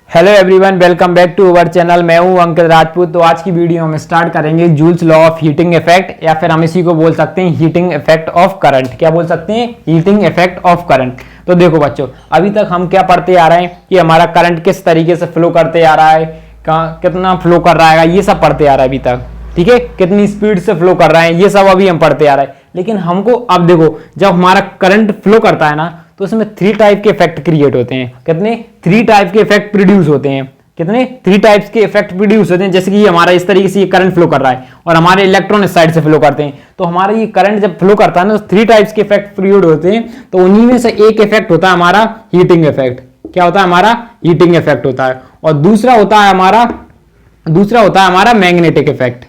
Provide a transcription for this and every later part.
Hello everyone, welcome back to our channel. मैं हूं अंकित राजपूत। तो आज की वीडियो हम स्टार्ट करेंगे joules law of heating effect, या फिर हम इसी को बोल सकते हैं हीटिंग इफेक्ट ऑफ करंट। क्या बोल सकते हैं? Heating effect of current. तो देखो बच्चों, अभी तक हम क्या पढ़ते आ रहे हैं कि हमारा करंट किस तरीके से फ्लो करते आ रहा है, कितना फ्लो कर रहा है, ये सब पढ़ते आ रहा है अभी तक। ठीक है, कितनी स्पीड से फ्लो कर रहा है, ये सब अभी हम पढ़ते आ रहे हैं। लेकिन हमको अब देखो, जब हमारा करंट फ्लो करता है ना, तो उसमें 3 टाइप के इफेक्ट क्रिएट होते हैं। कितने? 3 टाइप के इफेक्ट प्रोड्यूस होते हैं। कितने? 3 टाइप्स के इफेक्ट प्रोड्यूस होते हैं। जैसे कि हमारा इस तरीके से ये करंट फ्लो कर रहा है और हमारे इलेक्ट्रॉन इस साइड से फ्लो करते हैं। तो हमारा ये करंट जब फ्लो करता है ना, तो 3 टाइप्स के इफेक्ट प्रोड्यूस होते हैं। तो उन्हीं में से एक इफेक्ट होता है हमारा हीटिंग इफेक्ट। क्या होता है? हमारा हीटिंग इफेक्ट होता है। और दूसरा होता है हमारा मैग्नेटिक इफेक्ट।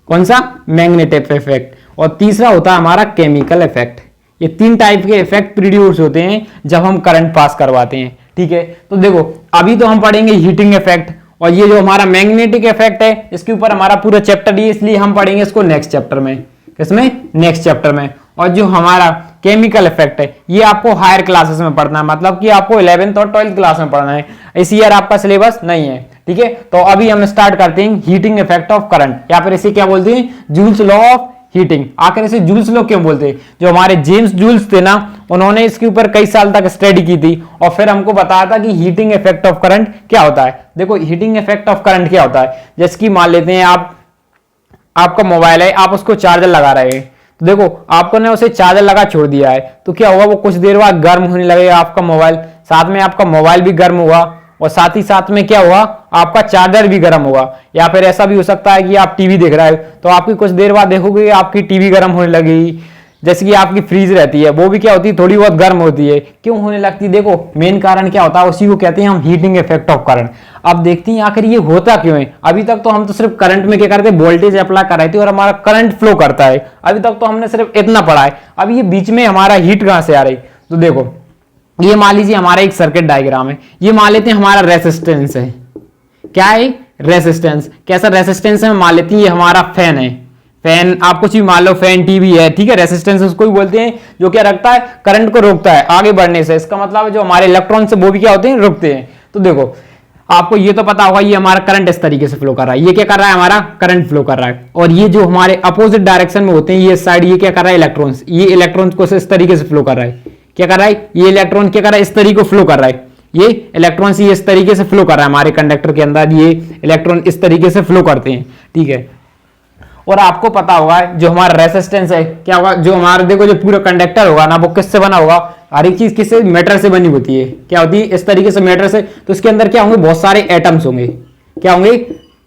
कौन सा? Magnetic effect. और तीसरा होता है हमारा केमिकल इफेक्ट। ये 3 टाइप के इफेक्ट प्रोड्यूस होते हैं जब हम करंट पास करवाते हैं। ठीक है, तो देखो अभी तो हम पढ़ेंगे हीटिंग इफेक्ट, और ये जो हमारा मैग्नेटिक इफेक्ट है इसके ऊपर हमारा पूरा चैप्टर ही, इसलिए हम पढ़ेंगे इसको नेक्स्ट चैप्टर में। किसमें? नेक्स्ट चैप्टर में। और जो हमारा केमिकल इफेक्ट है ये आपको हायर क्लासेस में पढ़ना है, मतलब कि आपको 11th और 12th क्लास में पढ़ना है। इस ईयर आपका सिलेबस नहीं है। ठीक है, तो अभी हम स्टार्ट करते हैं हीटिंग इफेक्ट ऑफ करंट, या फिर इसे क्या बोलते हैं? Joules law of heating. आखिर इसे जूल्स लॉ क्यों बोलते हैं? जो हमारे जेम्स जूल्स थे ना, उन्होंने इसके ऊपर कई साल तक स्टडी की थी और फिर हमको बताया था कि हीटिंग इफेक्ट ऑफ करंट क्या होता है। देखो, हीटिंग इफेक्ट ऑफ करंट क्या होता है? जैसे कि मान लेते हैं आपका मोबाइल है, आप उसको चार्जर लगा रहे हैं। तो देखो, आपको ने उसे चार्जर लगा छोड़ दिया है, तो क्या होगा? वो कुछ देर बाद गर्म होने लगेगा आपका मोबाइल, साथ में आपका मोबाइल भी गर्म हुआ और साथ ही साथ में क्या हुआ? आपका चार्जर भी गर्म होगा। या फिर ऐसा भी हो सकता है कि आप टीवी देख रहे हो, तो आपकी कुछ देर बाद देखोगे आपकी टीवी गर्म होने लगेगी। जैसे कि आपकी फ्रीज रहती है, वो भी क्या होती है? थोड़ी बहुत गर्म होती है। क्यों होने लगती है? देखो, मेन कारण क्या होता है, उसी को कहते हैं हम हीटिंग इफेक्ट ऑफ करंट। अब देखते हैं आखिर ये होता क्यों है। अभी तक तो हम तो सिर्फ करंट में क्या करते हैं? वोल्टेज अप्लाई कर रहे थे और हमारा करंट फ्लो करता है। अभी तक तो हमने सिर्फ इतना पढ़ा है। अब ये बीच में हमारा हीट कहां से आ रही? तो देखो, ये मान लीजिए हमारा एक सर्किट डायग्राम है। ये मान लेते हैं हमारा रेसिस्टेंस है। क्या है? रेसिस्टेंस। कैसा रेसिस्टेंस है? मान लेते हैं ये हमारा फैन है। फैन आप कुछ भी मान लो, फैन, टीवी है। ठीक है, रेसिस्टेंस उसको भी बोलते हैं जो क्या रखता है? करंट को रोकता है आगे बढ़ने से। इसका मतलब है जो हमारे इलेक्ट्रॉन से वो भी क्या होते हैं? रुकते हैं। तो देखो, आपको ये तो पता होगा ये हमारा करंट इस तरीके से फ्लो कर रहा है। ये क्या कर रहा है? हमारा करंट फ्लो कर रहा है। और ये जो हमारे अपोजिट डायरेक्शन में होते हैं, ये साइड, ये क्या कर रहा है? इलेक्ट्रॉन्स। ये इलेक्ट्रॉन्स को इस तरीके से फ्लो कर रहा है। क्या कर रहा है? ये इलेक्ट्रॉन क्या कर रहा है? इस तरीके को फ्लो कर रहा है। ये इलेक्ट्रॉन से इस तरीके से फ्लो कर रहा है हमारे कंडक्टर के अंदर। ये इलेक्ट्रॉन इस तरीके से फ्लो करते हैं। ठीक है, और आपको पता होगा जो हमारा रेसिस्टेंस है क्या होगा? जो हमारा देखो, जो पूरा कंडक्टर होगा ना, वो किससे बना होगा? हर एक चीज किससे? मेटल से बनी होती है। क्या होती है? इस तरीके से मेटल से। तो इसके अंदर क्या होंगे? बहुत सारे एटम्स होंगे। क्या होंगे?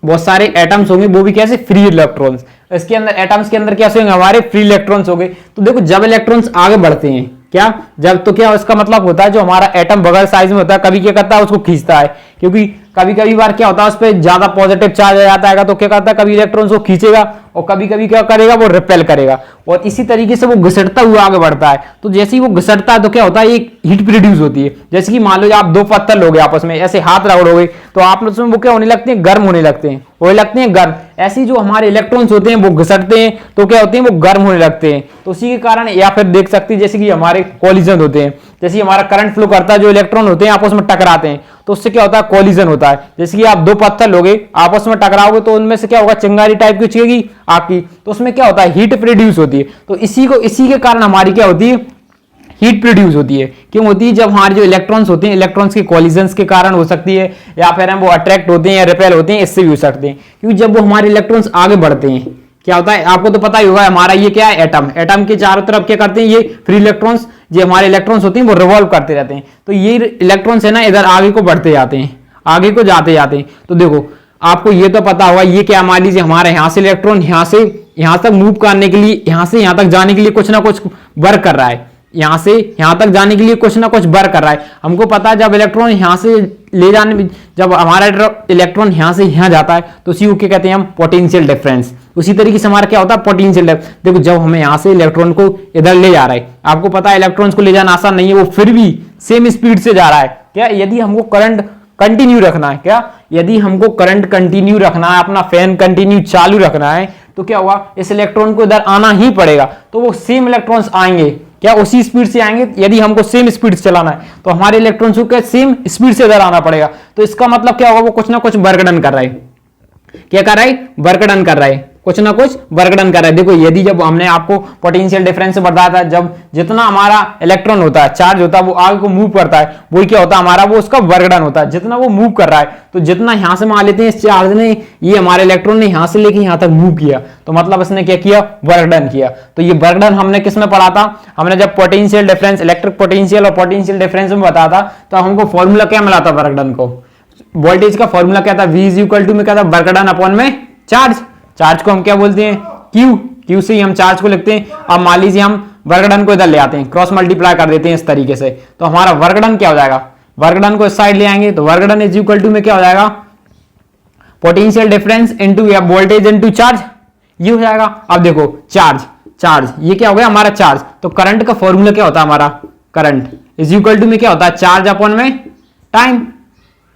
बहुत सारे एटम्स होंगे। वो भी कैसे? Free electrons. इसके अंदर एटम्स के अंदर क्या होंगे? हमारे फ्री इलेक्ट्रॉन्स होंगे। तो देखो, जब इलेक्ट्रॉन्स आगे बढ़ते हैं, क्या जब, तो क्या इसका मतलब होता है जो हमारा एटम बगल साइज में होता है, कभी क्या करता है? उसको खींचता है। क्योंकि कभी कभी बार क्या होता है, उस पर ज्यादा पॉजिटिव चार्ज आ जाता है, तो क्या करता है? कभी इलेक्ट्रॉन्स को खींचेगा और कभी कभी क्या करेगा? वो रिपेल करेगा। और इसी तरीके से वो घिसटता हुआ आगे बढ़ता है। तो जैसे ही वो घिसटता है तो क्या होता है? एक हीट प्रोड्यूस होती है। जैसे कि मान लो आप 2 पत्थर लोगे आपस में, ऐसे हाथ रगड़ोगे, तो आप उसमें वो क्या होने लगते हैं? गर्म होने लगते हैं। वो लगते हैं गर्म। ऐसी जो हमारे इलेक्ट्रॉन्स होते हैं वो घिसटते हैं, तो क्या होते हैं? वो गर्म होने लगते हैं। तो उसी के कारण, या फिर देख सकते हैं जैसे कि हमारे कॉलिजन होते हैं। जैसे हमारा करंट फ्लो करता है, जो इलेक्ट्रॉन होते हैं आपस में टकराते हैं, तो उससे क्या होता है? कॉलिजन होता है। जैसे कि आप 2 पत्थर लोगे, आपस में टकराओगे, तो उनमें से क्या होगा? चिंगारी टाइप की चीजेगी आपकी, तो उसमें क्या होता है? हीट प्रोड्यूस होती है। तो इसी के कारण हमारी क्या होती है? हीट प्रोड्यूस होती है। क्यों होती है? जब हमारे जो इलेक्ट्रॉन्स होते हैं, इलेक्ट्रॉन्स के कॉलिजन्स के कारण हो सकती है, या फिर हम वो अट्रैक्ट होते हैं या रिपेल होते हैं, इससे भी हो सकते हैं। क्योंकि जब वो हमारे इलेक्ट्रॉन्स आगे बढ़ते हैं, क्या होता है? आपको तो पता ही होगा, हमारा ये क्या है? एटम। एटम के चारों तरफ क्या करते हैं? ये फ्री इलेक्ट्रॉन्स, जो हमारे इलेक्ट्रॉन्स होते हैं, वो रिवॉल्व करते रहते हैं। तो ये इलेक्ट्रॉन्स है ना, इधर आगे को बढ़ते जाते हैं, आगे को जाते जाते हैं। तो देखो, आपको ये तो पता होगा, ये क्या, मान लीजिए हमारे यहां से इलेक्ट्रॉन यहां से यहां तक मूव करने के लिए, यहां से यहां तक जाने के लिए कुछ ना कुछ वर्क कर रहा है। यहां से यहां तक जाने के लिए कुछ ना कुछ वर्क कर रहा है। हमको पता है जब इलेक्ट्रॉन यहां से ले जाने में, जब हमारा इलेक्ट्रॉन यहां से यहां जाता है, तो उसी को क्या कहते हैं हम? Potential difference. उसी तरीके से हमारा क्या होता है? Potential difference. देखो, जब हमें यहां से इलेक्ट्रॉन को इधर ले जा रहा है, आपको पता है इलेक्ट्रॉन्स को ले जाना आसान नहीं है, वो फिर भी सेम स्पीड से जा रहा है। क्या? यदि हमको करंट कंटिन्यू रखना है, क्या यदि हमको करंट कंटिन्यू रखना है, अपना फैन कंटिन्यू चालू रखना है, तो क्या होगा? इस इलेक्ट्रॉन को इधर आना ही पड़ेगा। तो वो सेम इलेक्ट्रॉन्स आएंगे, क्या उसी स्पीड से आएंगे? यदि हमको सेम स्पीड से चलाना है तो हमारे इलेक्ट्रॉन्स को क्या सेम स्पीड से इधर आना पड़ेगा। तो इसका मतलब क्या होगा, वो कुछ ना कुछ वर्क डन कर रहा है। क्या कर रहा है? वर्क डन कर रहा है, कुछ ना कुछ वर्क डन कर रहा है। देखो यदि जब हमने आपको पोटेंशियल डिफरेंस से बताया था, जब जितना हमारा इलेक्ट्रॉन होता है, चार्ज होता है, वो आगे को मूव करता है, वो क्या होता है हमारा, वो उसका वर्क डन होता है। जितना वो मूव कर रहा है, तो जितना यहां से मान लेते हैं इस चार्ज ने, ये हमारे इलेक्ट्रॉन ने यहां से लेके यहां तक मूव किया, तो मतलब इसने क्या किया, वर्क डन किया। तो ये वर्क डन हमने किस में पढ़ा था? हमने जब पोटेंशियल डिफरेंस, इलेक्ट्रिक पोटेंशियल और पोटेंशियल डिफरेंस में बताया था, तो हमको फॉर्मूला क्या मिला था वर्क डन को? वोल्टेज का फॉर्मूला क्या था? V इक्वल टू में क्या था, वर्क डन अपॉन में चार्ज। चार्ज को हम क्या बोलते हैं? Q। Q से ही हम चार्ज को लिखते हैं। अब मान लीजिए हम वर्क डन को इधर ले आते हैं, क्रॉस मल्टीप्लाई कर देते हैं इस तरीके से, तो हमारा वर्क डन क्या हो जाएगा? वर्क डन को इस साइड ले आएंगे तो work done is equal to में क्या हो जाएगा, पोटेंशियल डिफरेंस इनटू या वोल्टेज इनटू चार्ज, ये हो जाएगा। अब देखो चार्ज, चार्ज ये क्या हो गया हमारा चार्ज। तो करंट का फॉर्मूला क्या होता है हमारा? करंट इज इक्वल टू में क्या होता है, चार्ज अपॉन में टाइम।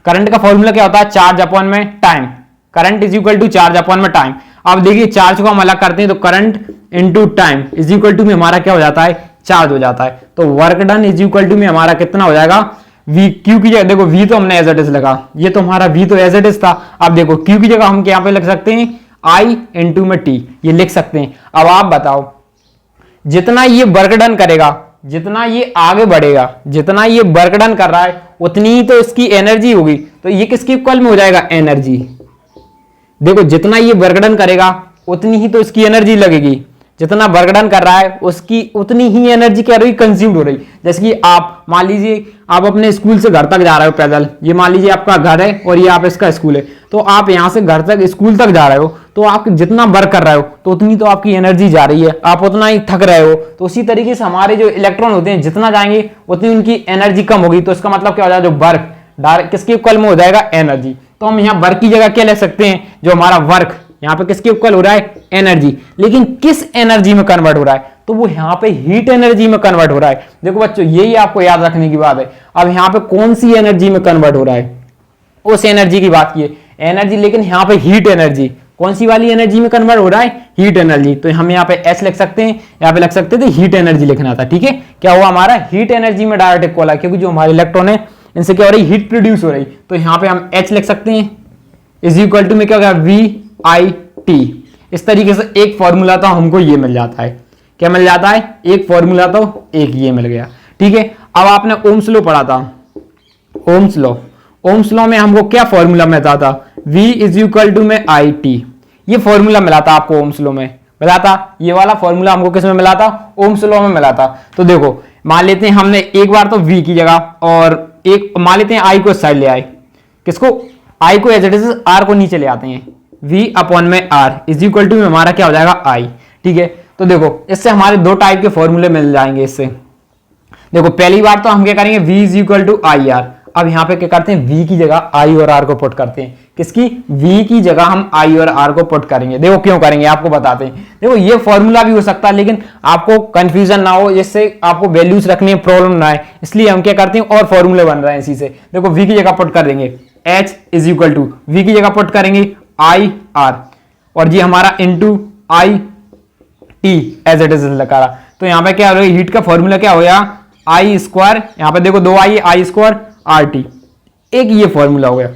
करंट का फॉर्मूला क्या होता है? चार्ज अपॉन में time. Current is equal to charge upon में टाइम। अब देखिए चार्ज को हम अलग करते हैं तो current into time is equal to में हमारा क्या हो जाता है, चार्ज हो जाता है। तो work done is equal to में हमारा कितना हो जाएगा, वी। क्यू की जगह देखो वी तो हमने एज इट इज लगा, ये तो हमारा वी तो एज इट इज था। अब देखो क्यू की जगह हम यहाँ पे लिख सकते हैं आई इंटू में टी, ये लिख सकते हैं। अब आप बताओ, जितना ये वर्क डन करेगा, जितना ये आगे बढ़ेगा, जितना ये वर्क डन कर रहा है, उतनी ही तो इसकी एनर्जी होगी। तो ये किसके इक्वल में हो जाएगा, एनर्जी। देखो जितना ये वर्क डन करेगा उतनी ही तो इसकी एनर्जी लगेगी। जितना वर्क डन कर रहा है उसकी उतनी ही एनर्जी क्या रही, कंज्यूम्ड हो रही। जैसे कि आप मान लीजिए आप अपने स्कूल से घर तक जा रहे हो पैदल, ये मान लीजिए आपका घर है और ये आप इसका स्कूल है, तो आप यहां से घर तक स्कूल तक जा रहे हो, तो आप जितना वर्क कर रहे हो तो उतनी तो आपकी एनर्जी जा रही है, आप उतना ही थक रहे हो। तो उसी तरीके से हमारे जो इलेक्ट्रॉन होते हैं जितना जाएंगे उतनी उनकी एनर्जी कम होगी। तो इसका मतलब क्या हो जाएगा, जो वर्क डायरेक्ट किसके इक्वल में हो जाएगा, एनर्जी। तो हम यहाँ वर्क की जगह क्या ले सकते हैं, जो हमारा वर्क यहाँ पे किसके इक्वल हो रहा है, एनर्जी। लेकिन किस एनर्जी में कन्वर्ट हो रहा है, तो वो यहाँ पे हीट एनर्जी में कन्वर्ट हो रहा है। देखो बच्चों यही आपको याद रखने की बात है। अब यहाँ पे कौन सी एनर्जी में कन्वर्ट हो रहा है, उस एनर्जी की बात की है, एनर्जी। लेकिन यहाँ पे हीट एनर्जी, कौन सी वाली एनर्जी में कन्वर्ट हो रहा है, हीट एनर्जी। तो हम यहाँ पे एस लिख सकते हैं, यहाँ पे लिख सकते थे हीट एनर्जी लिखना था, ठीक है। क्या हुआ हमारा, हीट एनर्जी में डायरेक्ट इक्वल है, क्योंकि जो हमारे इलेक्ट्रॉन है इनसे क्या हो रही, हीट प्रोड्यूस हो रही। तो यहाँ पे हम एच लिख सकते हैं इज इक्वल टू में क्या होगा, वी आई टी। इस तरीके से एक फॉर्मूला तो हमको ये मिल जाता है, क्या मिल जाता है, एक फॉर्मूला तो एक ये मिल गया, ठीक है। अब आपने ओम्स लॉ पढ़ा था, ओम्स लॉ। ओम्स लॉ में हमको क्या फॉर्मूला मिलता था, V इज इक्वल टू में आई टी। ये फॉर्मूला मिला था आपको ओम्स लॉ में, मिला था। ये वाला फॉर्मूला हमको किस में मिला था, ओम्स लॉ में मिला था। तो देखो मान लेते हैं हमने एक बार तो V की जगह और एक मान लेते हैं I को साइड ले आए, किसको, I को एज इट इज R को नीचे ले आते हैं, V अपॉन में R इज इक्वल टू में हमारा क्या हो जाएगा, I, ठीक है। तो देखो इससे हमारे दो टाइप के फॉर्मूले मिल जाएंगे इससे। देखो पहली बार तो हम क्या करेंगे, V is equal to I R. अब यहाँ पे क्या करते हैं, V की जगह I और R को पुट करते हैं, किसकी, V की जगह हम I और R को पुट करेंगे। देखो क्यों करेंगे आपको बताते हैं। देखो ये फॉर्मूला भी हो सकता है, लेकिन आपको कंफ्यूजन ना हो, जिससे आपको वैल्यूज रखने में प्रॉब्लम ना है, इसलिए हम क्या करते हैं और फॉर्मूले बन रहे हैं इसी से। देखो V की जगह पुट कर देंगे H is equal to, V की जगह पुट करेंगे I R, और ये हमारा into I T as it is लगा रहा। तो यहाँ पे क्या हो रहा है, हीट का फॉर्मूला क्या हो गया, आई स्क्वायर, यहाँ पे देखो दो आई स्क्वायर आर टी, एक ये फॉर्मूला हो गया।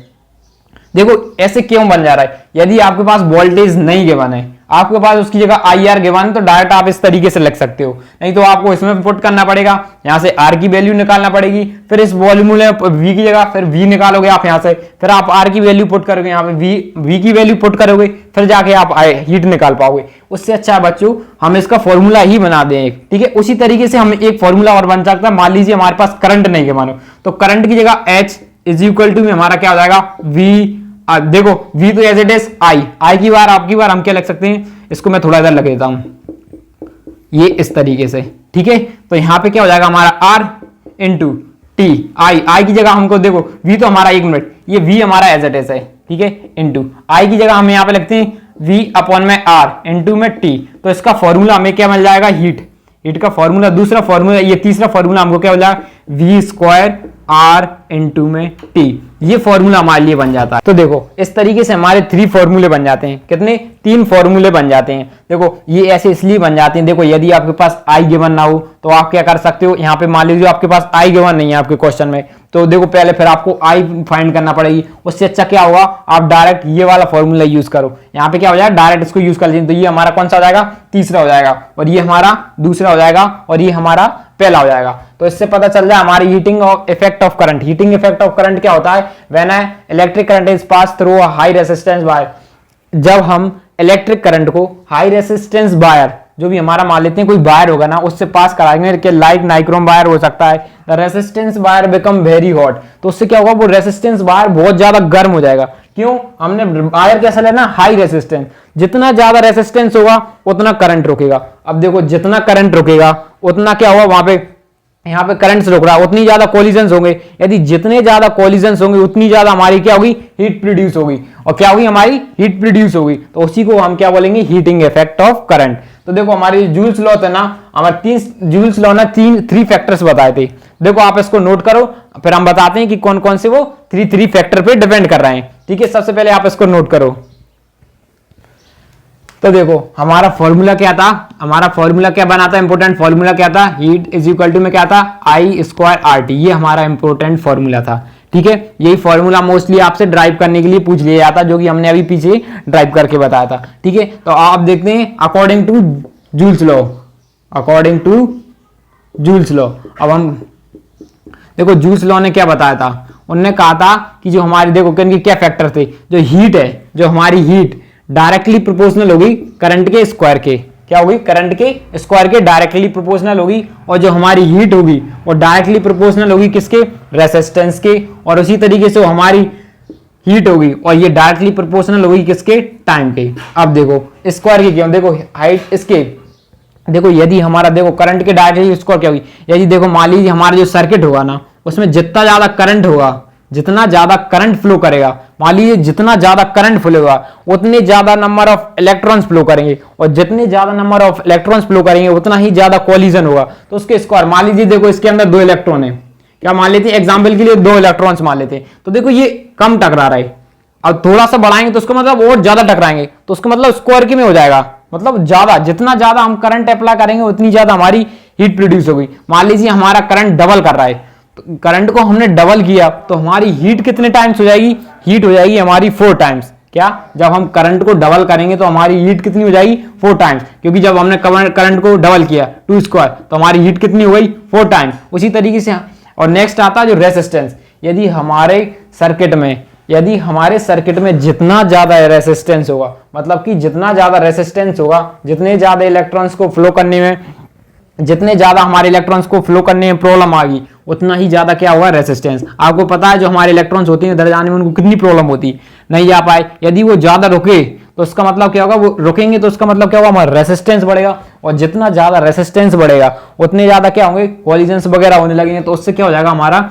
देखो ऐसे क्यों बन जा रहा है, यदि आपके पास वोल्टेज नहीं गिवन है, आपके पास उसकी जगह आई आर गिवन है, तो डायरेक्ट आप इस तरीके से लिख सकते हो। नहीं तो आपको इसमें पुट करना पड़ेगा, यहाँ से आर की वैल्यू निकालना पड़ेगी, फिर इस वॉल्यूम वी की जगह फिर वी निकालोगे आप यहाँ से, फिर आप आर की वैल्यू पुट करोगे, यहाँ पे वी की वैल्यू पुट करोगे, फिर जाके आप हीट निकाल पाओगे। उससे अच्छा है बच्चों हम इसका फॉर्मूला ही बना दें एक, ठीक है। उसी तरीके से हम एक फॉर्मूला और बन सकता है। मान लीजिए हमारे पास करंट नहीं है मानो, तो करंट की जगह एच इज इक्वल टू में हमारा क्या हो जाएगा, वी। देखो V तो एज इट इज आई की बार आपकी बार हम क्या लिख सकते हैं, इसको मैं थोड़ा इधर लग देता हूं, ये इस तरीके से, ठीक है। तो यहां पे क्या हो जाएगा हमारा R इंटू टी, आई की जगह हमको देखो V तो हमारा, एक मिनट, ये V हमारा एज इट इज है, ठीक है, इंटू आई की जगह हम यहां पे लिखते हैं V अपॉन में R इंटू में T। तो इसका फॉर्मूला हमें क्या मिल जाएगा, हीट। हीट का फॉर्मूला, दूसरा फॉर्मूला, ये तीसरा फॉर्मूला हमको क्या बोला, वी स्क्वायर आर इंटू में टी, ये फॉर्मूला हमारे लिए बन जाता है। तो देखो इस तरीके से हमारे 3 फॉर्मूले बन जाते हैं। कितने? 3 फॉर्मूले बन जाते हैं। देखो ये ऐसे इसलिए बन जाते हैं, देखो यदि आपके पास आई गिवन ना हो तो आप क्या कर सकते हो, यहाँ पे मान लीजिए आपके पास आई गिवन नहीं है आपके क्वेश्चन में, तो देखो पहले फिर आपको आई फाइंड करना पड़ेगी। उससे अच्छा क्या होगा, आप डायरेक्ट ये वाला फॉर्मूला यूज करो। यहाँ पे क्या हो जाएगा, डायरेक्ट इसको यूज कर लीजिए, तो ये हमारा कौन सा हो जाएगा, तीसरा हो जाएगा, और ये हमारा दूसरा हो जाएगा, और ये हमारा पहला हो जाएगा। तो इससे पता चल जाए हमारी heating effect of current. Heating effect of current क्या होता है, when electric current is pass through a high resistance wire. जब हम इलेक्ट्रिक करंट को हाई रेजिस्टेंस वायर, जो भी हमारा मान लेते हैं कोई वायर होगा ना, उससे पास कराएंगे, कि लाइक नाइक्रोम वायर हो सकता है, the resistance wire become very hot. तो उससे क्या होगा, वो रेजिस्टेंस वायर बहुत ज्यादा गर्म हो जाएगा। क्यों? हमने वायर कैसा लेना, हाई रेजिस्टेंस। जितना ज्यादा रेजिस्टेंस होगा उतना करंट रुकेगा। अब देखो जितना करंट रुकेगा उतना क्या होगा, वहां पे यहाँ पे करंट्स रोक रहा है, उतनी ज्यादा कोलिजन्स होंगे। यदि जितने ज्यादा कोलिजन्स होंगे उतनी ज्यादा हमारी क्या होगी, हीट प्रोड्यूस होगी। और क्या होगी, हमारी हीट प्रोड्यूस होगी। तो उसी को हम क्या बोलेंगे, हीटिंग इफेक्ट ऑफ करंट। तो देखो हमारे जूल्स लॉ थे ना, हमारे 3 जूल्स लॉ ने 3 फैक्टर्स बताए थे। देखो आप इसको नोट करो, फिर हम बताते हैं कि कौन कौन से वो 3 फैक्टर पे डिपेंड कर रहे हैं। ठीक है, सबसे पहले आप इसको नोट करो। तो देखो हमारा फॉर्मूला क्या था, हमारा फॉर्मूला क्या बना था, इंपोर्टेंट फॉर्मूला क्या था, हीट इज इक्वल टू में क्या था, आई स्क्वायर आर टी। ये हमारा इंपोर्टेंट फॉर्मूला था। ठीक है, यही फॉर्मूला मोस्टली आपसे ड्राइव करने के लिए पूछ लिया जाता, जो कि हमने अभी पीछे ड्राइव करके बताया था। ठीक है, तो आप देखते हैं according to Joule's law, according to Joule's law. अब हम देखो जूल्स लॉ ने क्या बताया था, उन्होंने कहा था कि जो हमारी, देखो क्या फैक्टर थे, जो हीट है, जो हमारी हीट डायरेक्टली प्रोपोर्शनल होगी करंट के स्क्वायर के। क्या होगी, करंट के स्क्वायर के डायरेक्टली प्रोपोर्शनल होगी। और जो हमारी हीट होगी वो डायरेक्टली प्रोपोर्शनल होगी किसके, रेजिस्टेंस के। और उसी तरीके से हमारी हीट होगी और ये डायरेक्टली प्रोपोर्शनल होगी किसके, टाइम के। अब देखो स्क्वायर की क्यों, देखो हाइट इसके, देखो यदि हमारा, देखो करंट के डायरेक्टली स्क्वायर क्या होगी, यदि देखो मान लीजिए हमारा जो सर्किट होगा ना, उसमें जितना ज्यादा करंट होगा, जितना ज्यादा करंट फ्लो करेगा, मान लीजिए जितना ज्यादा करंट फ्लो होगा उतने ज्यादा नंबर ऑफ इलेक्ट्रॉन्स फ्लो करेंगे, और जितने ज्यादा नंबर ऑफ इलेक्ट्रॉन्स फ्लो करेंगे उतना ही ज्यादा कोलिजन होगा। तो उसके स्क्वायर, मान लीजिए देखो इसके अंदर 2 इलेक्ट्रॉन है, क्या मान लेते हैं एग्जाम्पल के लिए 2 इलेक्ट्रॉन्स मान लेते हैं, तो देखो ये कम टकरा रहा है। अब थोड़ा सा बढ़ाएंगे तो उसका मतलब और ज्यादा टकराएंगे, तो उसका मतलब स्क्वायर के में हो जाएगा, मतलब ज्यादा, जितना ज्यादा हम करंट अप्लाई करेंगे उतनी ज्यादा हमारी हीट प्रोड्यूस होगी। मान लीजिए हमारा करंट डबल कर रहा है, तो करंट को हमने डबल किया तो हमारी हीट कितने टाइम्स हो जाएगी, हीट हो जाएगी हमारी 4 टाइम्स। क्या, जब हम करंट को डबल करेंगे तो हमारी हीट कितनी हो जाएगी, 4 टाइम्स, क्योंकि जब हमने करंट को डबल किया 2 स्क्वायर तो हमारी हीट कितनी हो गई, 4 टाइम्स। उसी तरीके से और नेक्स्ट आता है जो रेजिस्टेंस। यदि हमारे सर्किट में जितना ज्यादा रेजिस्टेंस होगा, मतलब कि जितना ज्यादा रेजिस्टेंस होगा, जितने ज्यादा इलेक्ट्रॉन्स को फ्लो करने में, जितने ज्यादा हमारे इलेक्ट्रॉन्स को फ्लो करने में प्रॉब्लम आ गई, उतना ही ज्यादा क्या होगा, रेजिस्टेंस। आपको पता है जो हमारे इलेक्ट्रॉन्स होते हैं इधर जाने में उनको कितनी प्रॉब्लम होती है, नहीं जा पाए। यदि वो ज्यादा रुके तो उसका मतलब क्या होगा, वो रुकेंगे तो उसका मतलब क्या होगा, हमारा रेजिस्टेंस बढ़ेगा। और जितना ज्यादा रेजिस्टेंस बढ़ेगा उतने ज्यादा क्या होंगे, कोलिजन्स वगैरह होने लगेंगे। तो उससे क्या हो जाएगा, हमारा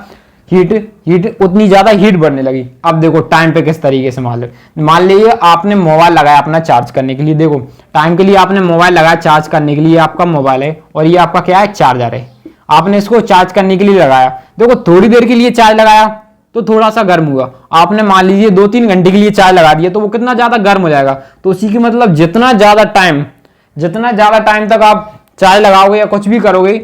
हीट उतनी ज्यादा हीट बढ़ने लगी। अब देखो टाइम पे किस तरीके से मान लीजिए आपने मोबाइल लगाया अपना चार्ज करने के लिए, देखो टाइम के लिए आपने मोबाइल लगाया चार्ज करने के लिए, आपका मोबाइल है और ये आपका क्या है, चार्जर है। आपने इसको चार्ज करने के लिए लगाया, देखो थोड़ी देर के लिए चार्ज लगाया तो थोड़ा सा गर्म हुआ। आपने मान लीजिए 2-3 घंटे के लिए चार्ज लगा दिया तो वो कितना ज्यादा गर्म हो जाएगा। तो उसी की मतलब जितना ज्यादा टाइम तक आप चार्ज लगाओगे या कुछ भी करोगे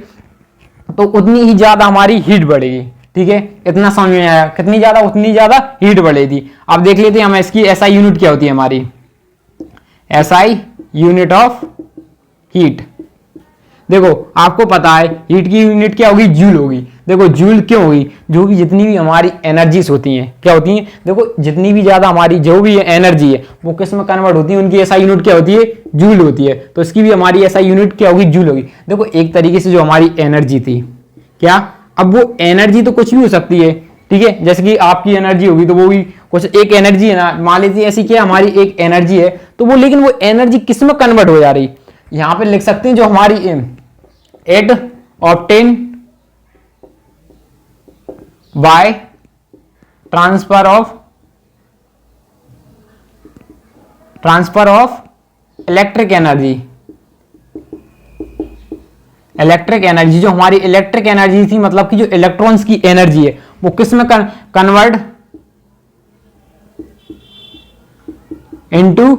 तो उतनी ही ज्यादा हमारी हीट बढ़ेगी। ठीक है, इतना समझ में आया, कितनी ज्यादा, उतनी ज्यादा हीट बढ़ेगी। अब देख लेते हैं हम इसकी एसआई यूनिट क्या होती है, हमारी एसआई यूनिट ऑफ हीट। देखो आपको पता है हीट की यूनिट क्या होगी, जूल होगी। देखो जूल क्यों होगी, जो कि जितनी भी हमारी एनर्जीज होती हैं, क्या होती हैं, देखो जितनी भी ज्यादा हमारी जो भी एनर्जी है वो किस में कन्वर्ट होती है, उनकी एसआई यूनिट क्या होती है, जूल होती है। तो इसकी भी हमारी एसआई यूनिट क्या होगी, जूल होगी। देखो एक तरीके से जो हमारी एनर्जी थी, क्या, अब वो एनर्जी तो कुछ भी हो सकती है। ठीक है, जैसे कि आपकी एनर्जी होगी तो वो भी कुछ एक एनर्जी है ना, मान लीजिए ऐसी क्या हमारी एक एनर्जी है, तो वो लेकिन वो एनर्जी किस में कन्वर्ट हो जा रही, यहां पे लिख सकते हैं जो हमारी heat obtain by transfer of electric energy electric energy, जो हमारी इलेक्ट्रिक एनर्जी थी, मतलब कि जो इलेक्ट्रॉन्स की एनर्जी है वो किस में कन्वर्ट इनटू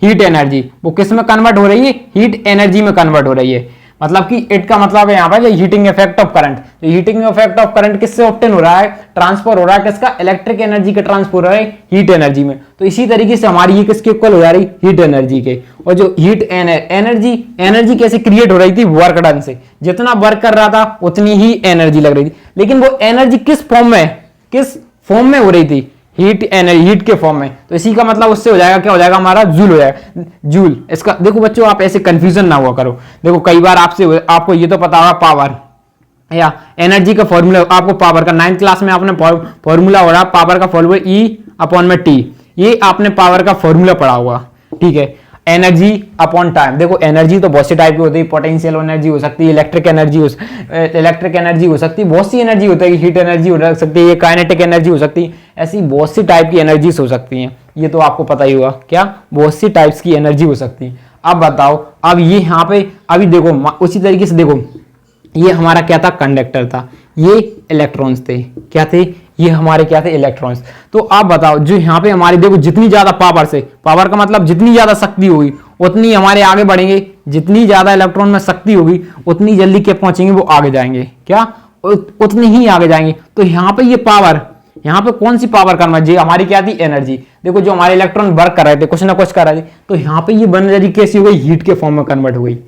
हीट एनर्जी, वो किस में कन्वर्ट हो रही है, हीट एनर्जी में कन्वर्ट हो रही है। मतलब कि इट का मतलब है यहाँ पर हीटिंग इफेक्ट ऑफ करंट। तो हीटिंग इफेक्ट ऑफ करंट किससे ऑब्टेन हो रहा है, ट्रांसफर हो रहा है किसका, इलेक्ट्रिक एनर्जी का ट्रांसफर हो रहा है हीट एनर्जी में। तो इसी तरीके से हमारी ये किसके इक्वल हो जा रही, हीट एनर्जी के। और जो हीट एनर्जी कैसे क्रिएट हो रही थी, वर्क डन से। जितना वर्क कर रहा था उतनी ही एनर्जी लग रही थी, लेकिन वो एनर्जी किस फॉर्म में हो रही थी, हीट एनर्जी, हीट के फॉर्म में। तो इसी का मतलब उससे हो जाएगा, क्या हो जाएगा हमारा, जूल हो जाएगा, जूल। इसका देखो बच्चों, आप ऐसे कंफ्यूजन ना हुआ करो। देखो कई बार आपको ये तो पता होगा पावर या एनर्जी का फॉर्मूला, आपको पावर का 9th क्लास में आपने फॉर्मूला हो रहा, पावर का फॉर्मूला E/T, ये आपने पावर का फॉर्मूला पढ़ा हुआ, ठीक है। एनर्जी अपॉन टाइम, देखो एनर्जी तो बहुत सी टाइप की होती है, पोटेंशियल एनर्जी हो सकती है, इलेक्ट्रिक एनर्जी हो सकती है, बहुत सी एनर्जी होती है, हीट एनर्जी हो सकती है, काइनेटिक एनर्जी हो सकती है, ऐसी बहुत सी टाइप की एनर्जीज हो सकती हैं। ये तो आपको पता ही होगा, क्या बहुत सी टाइप्स की एनर्जी हो सकती है। अब बताओ, अब ये यहाँ पे अभी देखो उसी तरीके से देखो, ये हमारा क्या था, कंडक्टर था, ये इलेक्ट्रॉन्स थे, क्या थे, ये हमारे क्या थे, इलेक्ट्रॉन्स। तो आप बताओ, जो यहाँ पे हमारी देखो जितनी ज्यादा पावर का मतलब जितनी ज्यादा शक्ति होगी उतनी हमारे आगे बढ़ेंगे, जितनी ज्यादा इलेक्ट्रॉन में शक्ति होगी उतनी जल्दी क्या पहुंचेंगे, वो आगे जाएंगे, क्या उतनी ही आगे जाएंगे। तो यहाँ पे ये पावर, यहाँ पे कौन सी पावर करना चाहिए, हमारी क्या थी, एनर्जी। देखो जो हमारे इलेक्ट्रॉन वर्क कर रहे थे, कुछ ना कुछ कर रहे थे, तो यहाँ पे ये एनर्जी कैसी हो गई, हीट के फॉर्म में कन्वर्ट हो गई।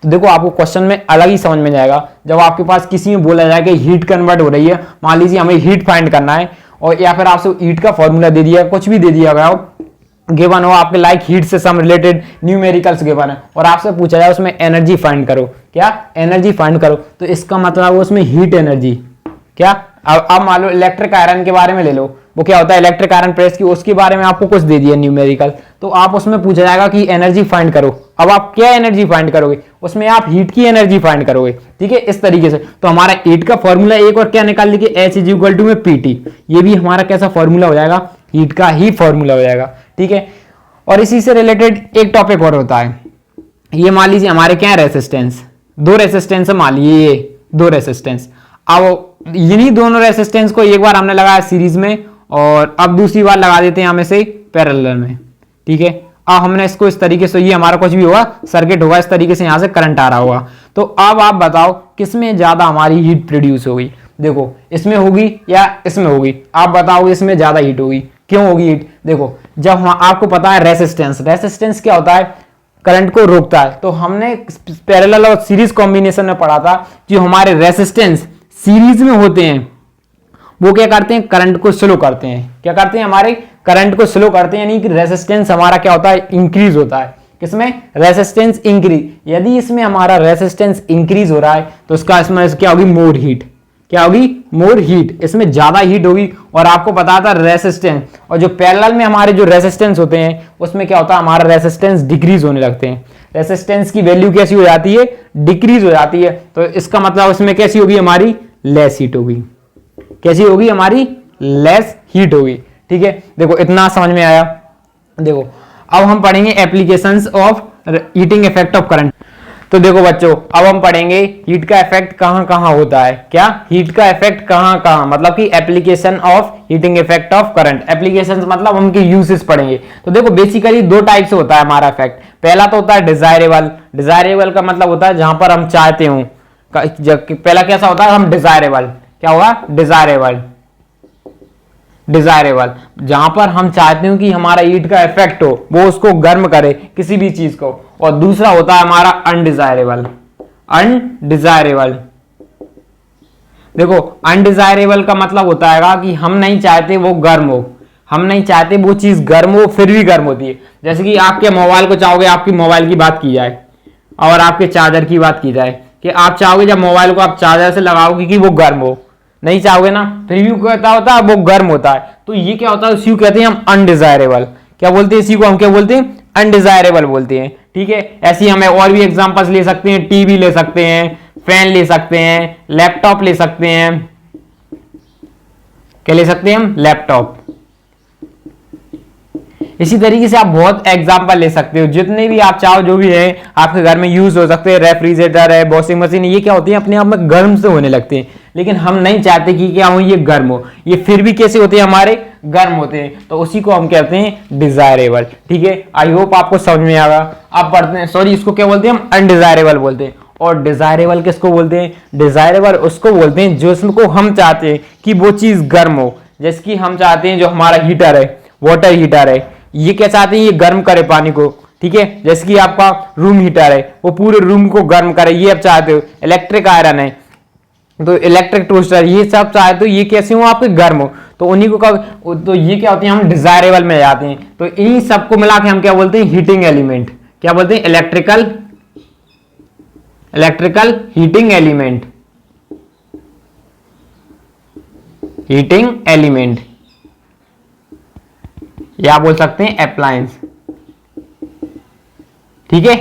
तो देखो आपको क्वेश्चन में अलग ही समझ में जाएगा जब आपके पास किसी में बोला जाए कि हीट कन्वर्ट हो रही है। मान लीजिए हमें हीट फाइंड करना है, और या फिर आपसे हीट का फॉर्मूला दे दिया, कुछ भी दे दिया गया हो, गिवन हो आपके लाइक हीट से सम रिलेटेड न्यूमेरिकल्स गिवन है, और आपसे पूछा जाए उसमें एनर्जी फाइंड करो, क्या एनर्जी फाइंड करो, तो इसका मतलब उसमें हीट एनर्जी, क्या। अब मान लो इलेक्ट्रिक आयरन के बारे में ले लो, वो क्या होता है, इलेक्ट्रिक आयरन प्रेस की, उसके बारे में आपको कुछ दे दिया न्यूमेरिकल, तो आप उसमें पूछा जाएगा कि एनर्जी फाइंड करो। अब आप क्या एनर्जी फाइंड करोगे, उसमें आप हीट की एनर्जी फाइंड करोगे, ठीक है, इस तरीके से। तो हमारा हीट का फॉर्मूला एक और क्या निकाल लीजिए, H=P/T, ये भी हमारा कैसा फॉर्मूला हो जाएगा, हीट का ही फॉर्मूला हो जाएगा, ठीक है। और इसी से रिलेटेड एक टॉपिक और होता है, ये मान लीजिए हमारे क्या है, रेसिस्टेंस, दो रेसिस्टेंस मान लीजिए, ये दो रेसिस्टेंस। अब इन्हीं दोनों रेसिस्टेंस को एक बार हमने लगाया सीरीज में, और अब दूसरी बार लगा देते हैं हमें से पैरेलल में, ठीक है। अब हमने इसको इस तरीके से, ये हमारा कुछ भी होगा सर्किट होगा, इस तरीके से यहां से करंट आ रहा होगा। तो अब आप बताओ किसमें ज्यादा हमारी हीट प्रोड्यूस होगी, देखो इसमें होगी या इसमें होगी, आप बताओ इसमें ज्यादा हीट होगी, क्यों होगी हीट। देखो जब आपको पता है रेसिस्टेंस क्या होता है, करंट को रोकता है। तो हमने पैरेलल और सीरीज कॉम्बिनेशन में पढ़ा था, जो हमारे रेसिस्टेंस सीरीज में होते हैं वो क्या करते हैं, करंट को स्लो करते हैं, क्या करते हैं, हमारे करंट को स्लो करते हैं, यानी कि रेसिस्टेंस हमारा क्या होता है, इंक्रीज होता है। किसमें, रेसिस्टेंस इंक्रीज। यदि इसमें हमारा रेसिस्टेंस इंक्रीज हो रहा है तो इसमें क्या होगी, मोर हीट, क्या होगी, मोर हीट, इसमें ज्यादा हीट होगी। और आपको पता था रेसिस्टेंस, और जो पैरेलल में हमारे जो रेसिस्टेंस होते हैं उसमें क्या होता है, हमारा रेसिस्टेंस डिक्रीज होने लगते हैं, रेसिस्टेंस की वैल्यू कैसी हो जाती है, डिक्रीज हो जाती है। तो इसका मतलब इसमें कैसी होगी, हमारी लेस हीट होगी, कैसी होगी, हमारी लेस हीट होगी, ठीक है। देखो इतना समझ में आया। देखो अब हम पढ़ेंगे applications of heating effect of current. तो देखो बच्चों, अब हम पढ़ेंगे हीट का इफेक्ट कहां कहां होता है, क्या, हीट का इफेक्ट कहां कहां, मतलब कि application of heating effect of current. Applications मतलब उनके यूजेस पढ़ेंगे। तो देखो बेसिकली दो टाइप से होता है हमारा इफेक्ट। पहला तो होता है डिजायरेबल का मतलब होता है जहां पर हम चाहते हो, पहला कैसा होता है, हम डिजायरेबल, क्या होगा, डिजायरेबल जहां पर हम चाहते हो कि हमारा हीट का इफेक्ट हो, वो उसको गर्म करे किसी भी चीज को। और दूसरा होता है हमारा अनडिजायरेबल। देखो अनडिजायरेबल का मतलब होता है कि हम नहीं चाहते वो गर्म हो, हम नहीं चाहते वो चीज गर्म हो, फिर भी गर्म होती है। जैसे कि आपके मोबाइल को चाहोगे, आपकी मोबाइल की बात की जाए और आपके चार्जर की बात की जाए, कि आप चाहोगे जब मोबाइल को आप चार्जर से लगाओगे कि वो गर्म हो, नहीं चाहोगे ना, फिर भी क्या होता है, वो गर्म होता है। तो ये क्या होता है, इसी को कहते हैं हम अनडिजायरेबल। क्या बोलते हैं इसी को, हम क्या बोलते हैं, अनडिजायरेबल बोलते हैं, ठीक है। ऐसी हमें और भी एग्जांपल्स ले सकते हैं, टीवी ले सकते हैं, फैन ले सकते हैं, लैपटॉप ले सकते हैं, क्या ले सकते हैं हम, लैपटॉप। इसी तरीके से आप बहुत एग्जांपल ले सकते हो, जितने भी आप चाहो, जो भी है आपके घर में यूज हो सकते हैं। रेफ्रिजरेटर है, वॉशिंग मशीन, ये क्या होती है अपने आप में गर्म से होने लगते हैं, लेकिन हम नहीं चाहते कि क्या हो ये गर्म हो, ये फिर भी कैसे होते हैं हमारे गर्म होते हैं, तो उसी को हम कहते हैं डिजायरेबल। ठीक है, आई होप आपको समझ में आएगा। आप पढ़ते हैं, सॉरी इसको क्या बोलते हैं हम, अनडिजायरेबल बोलते हैं। और डिजायरेबल किसको बोलते हैं, डिजायरेबल उसको बोलते हैं जो इसको हम चाहते हैं कि वो चीज गर्म हो। जैसे कि हम चाहते हैं जो हमारा हीटर है, वाटर हीटर है, ये क्या चाहते हैं, ये गर्म करे पानी को। ठीक है, जैसे कि आपका रूम हीटर है, वो पूरे रूम को गर्म करे, ये आप चाहते हो। इलेक्ट्रिक आयरन है, तो इलेक्ट्रिक टोस्टर, ये सब चाहते हो ये कैसे हो आपके गर्म हो, तो उन्हीं को तो ये क्या होते हैं, हम डिजायरेबल में जाते हैं। तो इन्हीं सबको मिला के हम क्या बोलते हैं, हीटिंग एलिमेंट। क्या बोलते हैं, electrical heating element, heating element, या बोल सकते हैं अप्लायंस। ठीक है,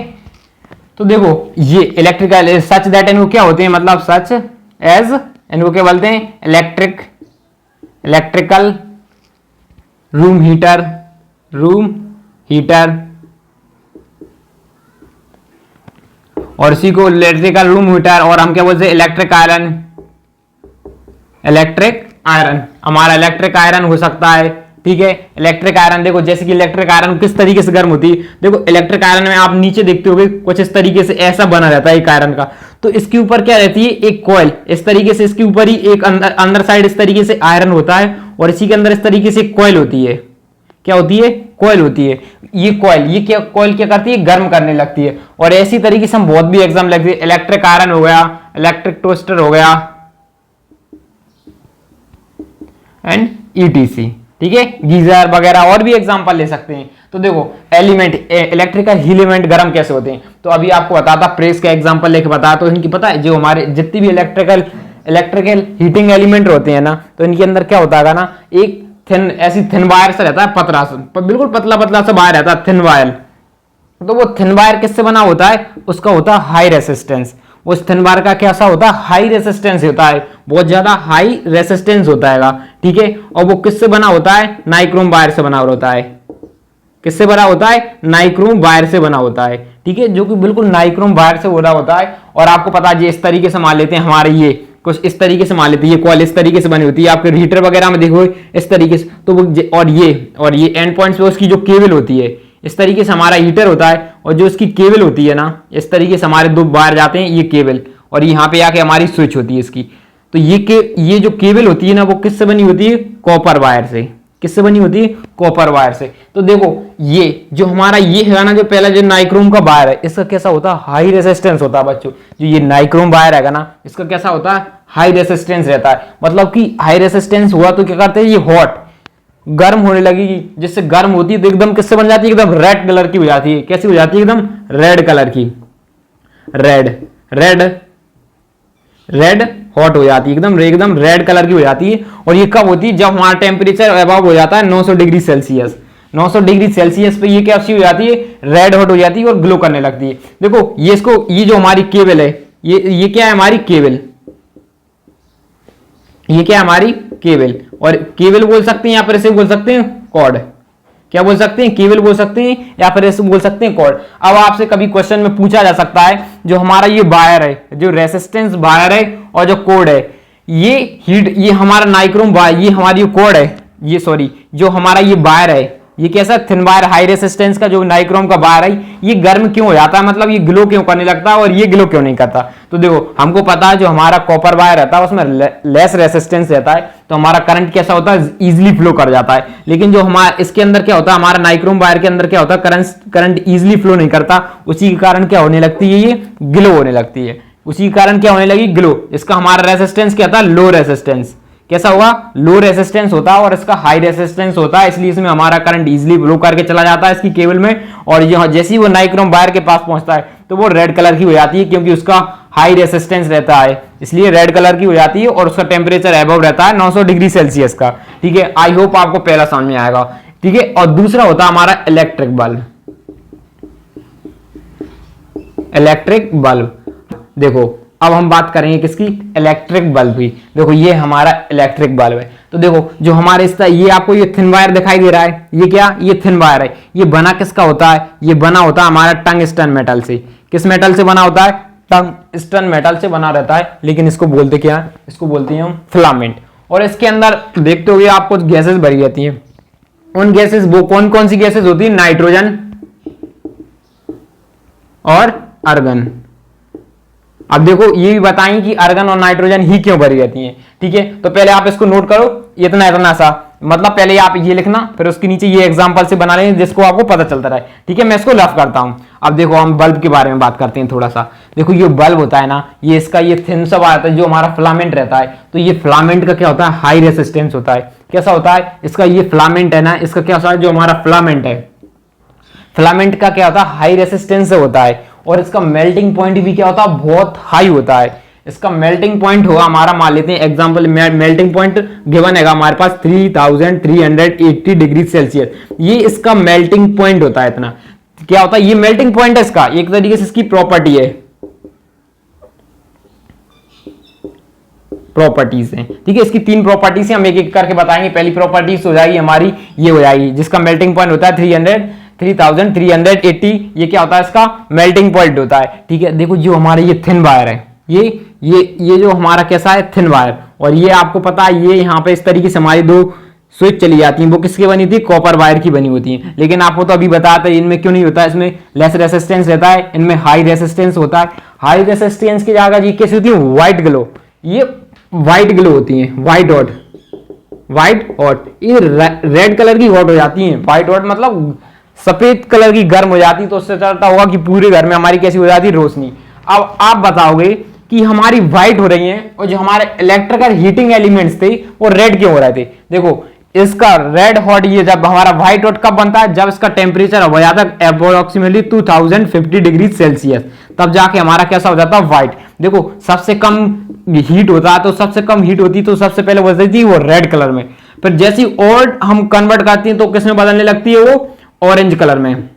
तो देखो ये इलेक्ट्रिकल सच दैट, इनको क्या होते हैं, मतलब सच एज, इनको क्या बोलते हैं, इलेक्ट्रिकल रूम हीटर, और इसी को इलेक्ट्रिकल रूम हीटर, और हम क्या बोलते हैं, इलेक्ट्रिक आयरन, हमारा इलेक्ट्रिक आयरन हो सकता है। ठीक है, इलेक्ट्रिक आयरन देखो, जैसे कि इलेक्ट्रिक आयरन किस तरीके से गर्म होती है, देखो इलेक्ट्रिक आयरन में आप नीचे देखते होगे कुछ इस तरीके से ऐसा बना रहता है एक आयरन का, तो इसके ऊपर क्या रहती है, एक कॉइल, इस तरीके से इसके ऊपर ही एक अंदर साइड इस तरीके से आयरन होता है, और इसी के अंदर इस तरीके से कॉइल होती है। क्या होती है, कॉइल होती है। ये कॉइल, ये क्या कॉइल क्या करती है, गर्म करने लगती है। और ऐसी तरीके से हम बहुत भी एग्जाम लगती है, इलेक्ट्रिक आयरन हो गया, इलेक्ट्रिक टोस्टर हो गया, एंड ईटीसी। ठीक है, गीजर वगैरह और भी एग्जांपल ले सकते हैं। तो देखो एलिमेंट, इलेक्ट्रिकल एलिमेंट गर्म कैसे होते हैं, तो अभी आपको बताता, प्रेस का एग्जांपल लेके बता, तो इनकी पता है जो हमारे जितनी भी इलेक्ट्रिकल हीटिंग एलिमेंट होते हैं ना, तो इनके अंदर क्या होता है ना, एक थिन, ऐसी थिन वायर से रहता है, पतला सा, बिल्कुल पतला पतला सा वायर रहता है, थिन वायर। तो वो थिन वायर किससे बना होता है, उसका होता है हाई रेसिस्टेंस। उस थिन वायर का कैसा होता है, हाई रेसिस्टेंस होता है, बहुत ज्यादा हाई रेसिस्टेंस होता है। ठीक है, और वो किससे बना होता है, नाइक्रोम वायर से बना होता है। किससे बना होता है, नाइक्रोम वायर से बना होता है। ठीक है, जो कि बिल्कुल नाइक्रोम वायर से बना होता है। और आपको पता है इस तरीके से मान लेते हैं, हमारे ये कुछ इस तरीके से मान लेते हैं, ये कॉइल इस तरीके से बनी होती है, आपके हीटर वगैरह में देखो इस तरीके से, तो वो और ये एंड पॉइंट्स पे उसकी जो केबल होती है, इस तरीके से हमारा हीटर होता है, और जो इसकी केबल होती है ना, इस तरीके से हमारे दो वायर जाते हैं, ये केबल, और यहाँ पे आके हमारी स्विच होती है इसकी। तो ये जो केबल होती है ना, वो किससे बनी होती है, कॉपर वायर से। किससे बनी होती है, कॉपर वायर से। तो देखो ये जो हमारा ये है ना, जो पहला जो नाइक्रोम का वायर है, इसका कैसा होता है, हाई रेसिस्टेंस होता है बच्चों। जो ये नाइक्रोम वायर है ना, इसका कैसा होता है, हाई रेसिस्टेंस रहता है। मतलब कि हाई रेसिस्टेंस हुआ तो क्या करते हैं, ये हॉट गर्म होने लगेगी, जिससे गर्म होती है तो एकदम किससे बन जाती है, एकदम रेड कलर की हो जाती है। कैसी हो जाती है, एकदम रेड कलर की, रेड हॉट हो जाती है, एकदम रेड कलर की हो जाती है। और ये कब होती है, जब हमारा टेम्परेचर अबव हो जाता है 900 डिग्री सेल्सियस। 900 डिग्री सेल्सियस पे ये क्या हो जाती है, रेड हॉट हो जाती है और ग्लो करने लगती है। देखो ये जो हमारी केबल है, ये क्या है, हमारी केबल, ये क्या है, हमारी केबल। और केबल बोल सकते हैं, या फिर इसे बोल सकते हैं कॉर्ड। क्या बोल सकते हैं, केबल बोल सकते हैं, या फिर ऐसे बोल सकते हैं कॉर्ड। अब आपसे कभी क्वेश्चन में पूछा जा सकता है, जो हमारा ये वायर है, जो रेसिस्टेंस वायर है और जो कोड है, ये हमारा नाइक्रोम वायर, ये हमारी कोड है, ये सॉरी जो हमारा ये वायर है, ये कैसा थिन वायर हाई रेसिस्टेंस का जो नाइक्रोम का वायर है, ये गर्म क्यों हो जाता है, मतलब ये ग्लो क्यों करने लगता है और ये ग्लो क्यों नहीं करता। तो देखो हमको पता है जो हमारा कॉपर वायर रहता है उसमें लेस रेसिस्टेंस रहता है, तो हमारा करंट कैसा होता है, इजिली फ्लो कर जाता है। लेकिन जो हमारा इसके अंदर क्या होता है, हमारा नाइक्रोम वायर के अंदर क्या होता है, करंट इजिली फ्लो नहीं करता। उसी के कारण क्या होने लगती है, ये ग्लो होने लगती है। उसी के कारण क्या होने लगी, ग्लो। इसका हमारा रेसिस्टेंस क्या था, लो रेसिस्टेंस। कैसा होगा, लो रेसिस्टेंस होता है, और इसका हाई रेसिस्टेंस होता है, इसलिए इसमें हमारा करंट इजीली फ्लो करके चला जाता है इसकी केबल में। और यह जैसे ही वो नाइक्रोम वायर के पास पहुंचता है तो वो रेड कलर की हो जाती है, क्योंकि उसका हाई रेसिस्टेंस रहता है, इसलिए रेड कलर की हो जाती है। और उसका टेम्परेचर अबव रहता है 900 डिग्री सेल्सियस का। ठीक है, आई होप आपको पहला समझ में आएगा। ठीक है, और दूसरा होता है हमारा इलेक्ट्रिक बल्ब। इलेक्ट्रिक बल्ब देखो अब हम बात करेंगे किसकी, इलेक्ट्रिक बल्ब की। देखो ये हमारा इलेक्ट्रिक बल्ब है। तो देखो जो हमारे इस ये आपको ये थिन वायर दिखाई दे रहा है, ये क्या, ये थिन वायर है। ये बना किसका होता है, ये बना होता है हमारा टंगस्टन मेटल से। किस मेटल से बना होता है, टंगस्टन मेटल से बना रहता है। लेकिन इसको बोलते क्या है, इसको बोलते हैं हम फिलामेंट। और इसके अंदर देखते हुए आपको गैसेस भरी रहती हैं। उन गैसेस वो कौन कौन सी गैसेस होती है, नाइट्रोजन और अर्गन। अब देखो ये भी बताएं कि अर्गन और नाइट्रोजन ही क्यों भरी रहती हैं। ठीक है, तो पहले आप इसको नोट करो, इतना इतना सा, मतलब पहले आप ये लिखना, फिर उसके नीचे ये एग्जांपल से बना लेंगे जिसको आपको पता चलता रहे। ठीक है, मैं इसको रफ करता हूं। अब देखो हम बल्ब के बारे में बात करते हैं थोड़ा सा। देखो ये बल्ब होता है ना, ये इसका ये थिन सा आता है जो हमारा फिलामेंट रहता है। तो ये फिलामेंट का क्या होता है, हाई रेसिस्टेंस होता है। कैसा होता है इसका, ये फिलामेंट है ना, इसका क्या होता है, जो हमारा फिलामेंट है, फिलामेंट का क्या होता है, हाई रेसिस्टेंस से होता है। और इसका मेल्टिंग पॉइंट भी क्या होता है, बहुत हाई होता है। इसका मेल्टिंग पॉइंट होगा हमारा, मान लेते हैं एग्जांपल, मेल्टिंग पॉइंट गिवन है हमारे पास 3380 डिग्री सेल्सियस। ये इसका मेल्टिंग पॉइंट होता है इतना। क्या होता है, ये मेल्टिंग पॉइंट है इसका, एक तरीके से इसकी प्रॉपर्टी है, प्रॉपर्टीज हैं। ठीक है, इसकी 3 प्रॉपर्टीज हैं, हम एक एक करके बताएंगे। पहली प्रॉपर्टीज हो जाएगी हमारी, ये हो जाएगी जिसका मेल्टिंग पॉइंट होता है 3380। ये क्या होता है, इसका मेल्टिंग पॉइंट होता है। ठीक है, देखो जो हमारे ये थिन वायर है, ये जो हमारा कैसा है, थिन वायर। और ये आपको पता है, ये यहाँ पे इस तरीके से हमारी 2 स्विच चली जाती हैं। वो किसकी बनी थी, कॉपर वायर की बनी होती है। लेकिन आपको तो अभी बताया था इनमें क्यों नहीं होता, इसमें लेस रेसिस्टेंस रहता है, इनमें हाई रेसिस्टेंस होता है। हाई रेसिस्टेंस की जगह ये कैसी होती है, व्हाइट ग्लो। ये व्हाइट ग्लो होती है, व्हाइट हॉट, व्हाइट हॉट। ये रेड कलर की हॉट हो जाती है। व्हाइट हॉट मतलब सफेद कलर की गर्म हो जाती, तो उससे चलता होगा कि पूरे घर में हमारी कैसी हो जाती है, रोशनी। अब आप बताओगे कि हमारी व्हाइट हो रही है और जो हमारे इलेक्ट्रिकल हीटिंग एलिमेंट्स थे वो रेड क्यों हो रहे थे। देखो इसका रेड हॉट, ये जब हमारा व्हाइट हॉट कब बनता है, जब इसका टेम्परेचर हो जाता है अप्रोक्सीमेटली 2050 डिग्री सेल्सियस, तब जाके हमारा कैसा हो जाता है, व्हाइट। देखो सबसे कम हीट होता है, तो सबसे कम हीट होती तो सबसे पहले बदलती थी वो रेड कलर में। फिर जैसी और हम कन्वर्ट करती हैं तो किस में बदलने लगती है, वो ऑरेंज कलर में,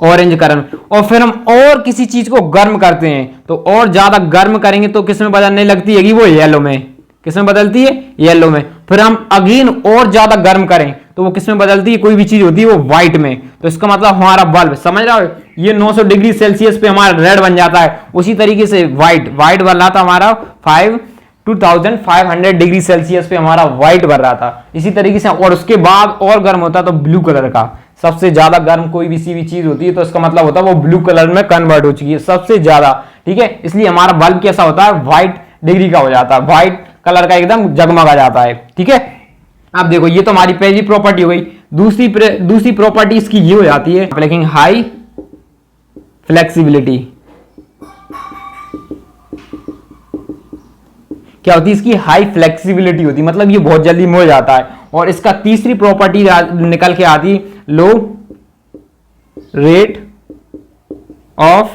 ऑरेंज कलर। और फिर हम और किसी चीज को गर्म करते हैं तो और ज्यादा गर्म करेंगे तो किस में बदलने लगती है कि वो येलो में। किस में बदलती है, येलो में। फिर हम अगेन और ज्यादा गर्म करें तो वो किस में बदलती है, कोई भी चीज होती है वो व्हाइट में। तो इसका मतलब हमारा बल्ब, समझ रहे हो, ये 900 डिग्री सेल्सियस पे हमारा रेड बन जाता है। उसी तरीके से व्हाइट बन रहा था हमारा 2500 डिग्री सेल्सियस पे हमारा व्हाइट बन रहा था। इसी तरीके से और उसके बाद और गर्म होता तो ब्लू कलर का, सबसे ज्यादा गर्म कोई भी सी भी चीज होती है तो इसका मतलब होता है वो ब्लू कलर में कन्वर्ट हो चुकी है सबसे ज्यादा। ठीक है, इसलिए हमारा बल्ब कैसा होता है, व्हाइट डिग्री का हो जाता है, व्हाइट कलर का एकदम जगमगा जाता है। ठीक है, अब देखो ये तो हमारी पहली प्रॉपर्टी हो गई। दूसरी प्रॉपर्टी इसकी ये हो जाती है, लेकिन हाई फ्लेक्सिबिलिटी। क्या होती है इसकी, हाई फ्लेक्सिबिलिटी होती है, मतलब ये बहुत जल्दी मुड़ जाता है। और इसका तीसरी प्रॉपर्टी निकल के आती, low rate of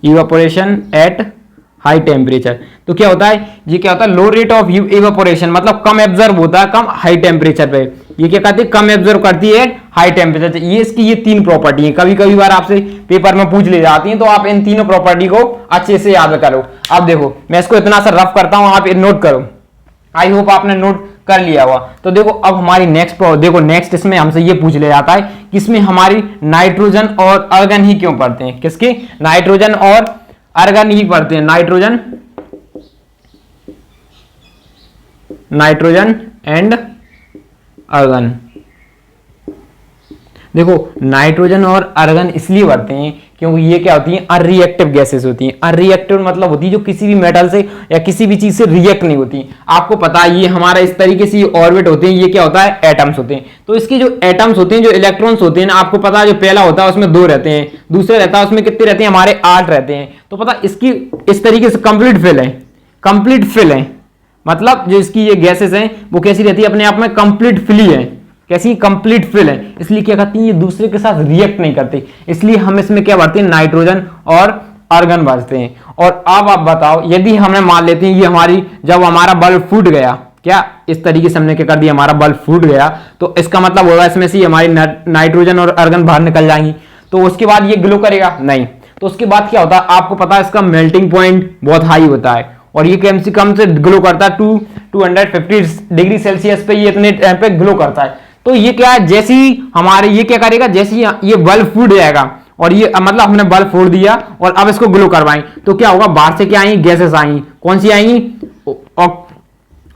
evaporation at high temperature. तो क्या होता है, ये क्या होता है, लो रेट ऑफ इवापोरेशन, मतलब कम एब्जॉर्ब होता है कम हाई टेम्परेचर पे। ये क्या कहते हैं, कम एब्जॉर्ब करती है हाई टेम्परेचर। ये इसकी ये 3 प्रॉपर्टी है। कभी कभी बार आपसे पेपर में पूछ ले जाती हैं, तो आप इन तीनों प्रॉपर्टी को अच्छे से याद करो। अब देखो मैं इसको इतना सा रफ करता हूं, आप नोट करो। आई होप आपने नोट कर लिया हुआ। तो देखो अब हमारी नेक्स्ट इसमें हमसे ये पूछ ले जाता है कि इसमें हमारी नाइट्रोजन और अर्गन ही क्यों पढ़ते हैं, किसके, नाइट्रोजन और अर्गन ही पढ़ते हैं, नाइट्रोजन एंड अर्गन। देखो नाइट्रोजन और अर्गन इसलिए बढ़ते हैं क्योंकि ये क्या होती हैं, अनरिएक्टिव गैसेस होती हैं। अनरिएक्टिव मतलब होती है जो किसी भी मेटल से या किसी भी चीज से रिएक्ट नहीं होती। आपको पता है ये हमारा इस तरीके से ऑर्बिट होते हैं, ये क्या होता है, एटम्स होते हैं। तो इसके जो एटम्स होते हैं, जो इलेक्ट्रॉन्स होते हैं ना, आपको पता है जो पहला होता है उसमें 2 रहते हैं, दूसरा रहता है उसमें कितने रहते हैं, हमारे 8 रहते हैं। तो पता इसकी इस तरीके से कंप्लीट फिल है, मतलब जो इसकी ये गैसेस हैं वो कैसी रहती है, अपने आप में कंप्लीट फिली है। कैसी, कंप्लीट फिल है। इसलिए क्या कहती हैं, ये दूसरे के साथ रिएक्ट नहीं करते। इसलिए हम इसमें क्या बढ़ते हैं, नाइट्रोजन और अर्गन बढ़ते हैं। और अब आप बताओ, यदि हमने मान लेते हैं ये हमारी, जब हमारा बल्ब फूट गया, क्या इस तरीके से हमने क्या कर दिया, हमारा बल्ब फूट गया, तो इसका मतलब होगा इसमें से हमारी नाइट्रोजन और अर्गन बाहर निकल जाएंगी। तो उसके बाद ये ग्लो करेगा नहीं। तो उसके बाद क्या होता है, आपको पता है इसका मेल्टिंग पॉइंट बहुत हाई होता है और ये कम से कम से ग्लो करता है 250 डिग्री सेल्सियस पे, ये इतने टाइम पे ग्लो करता है। तो ये क्या है, जैसे ही हमारे ये क्या करेगा, जैसे ही ये बल्ब फूट जाएगा और ये मतलब हमने बल्ब फोड़ दिया और अब इसको ग्लो करवाएं तो क्या होगा, बाहर से क्या आएंगी, गैसेस आएंगी। कौन सी आएंगी,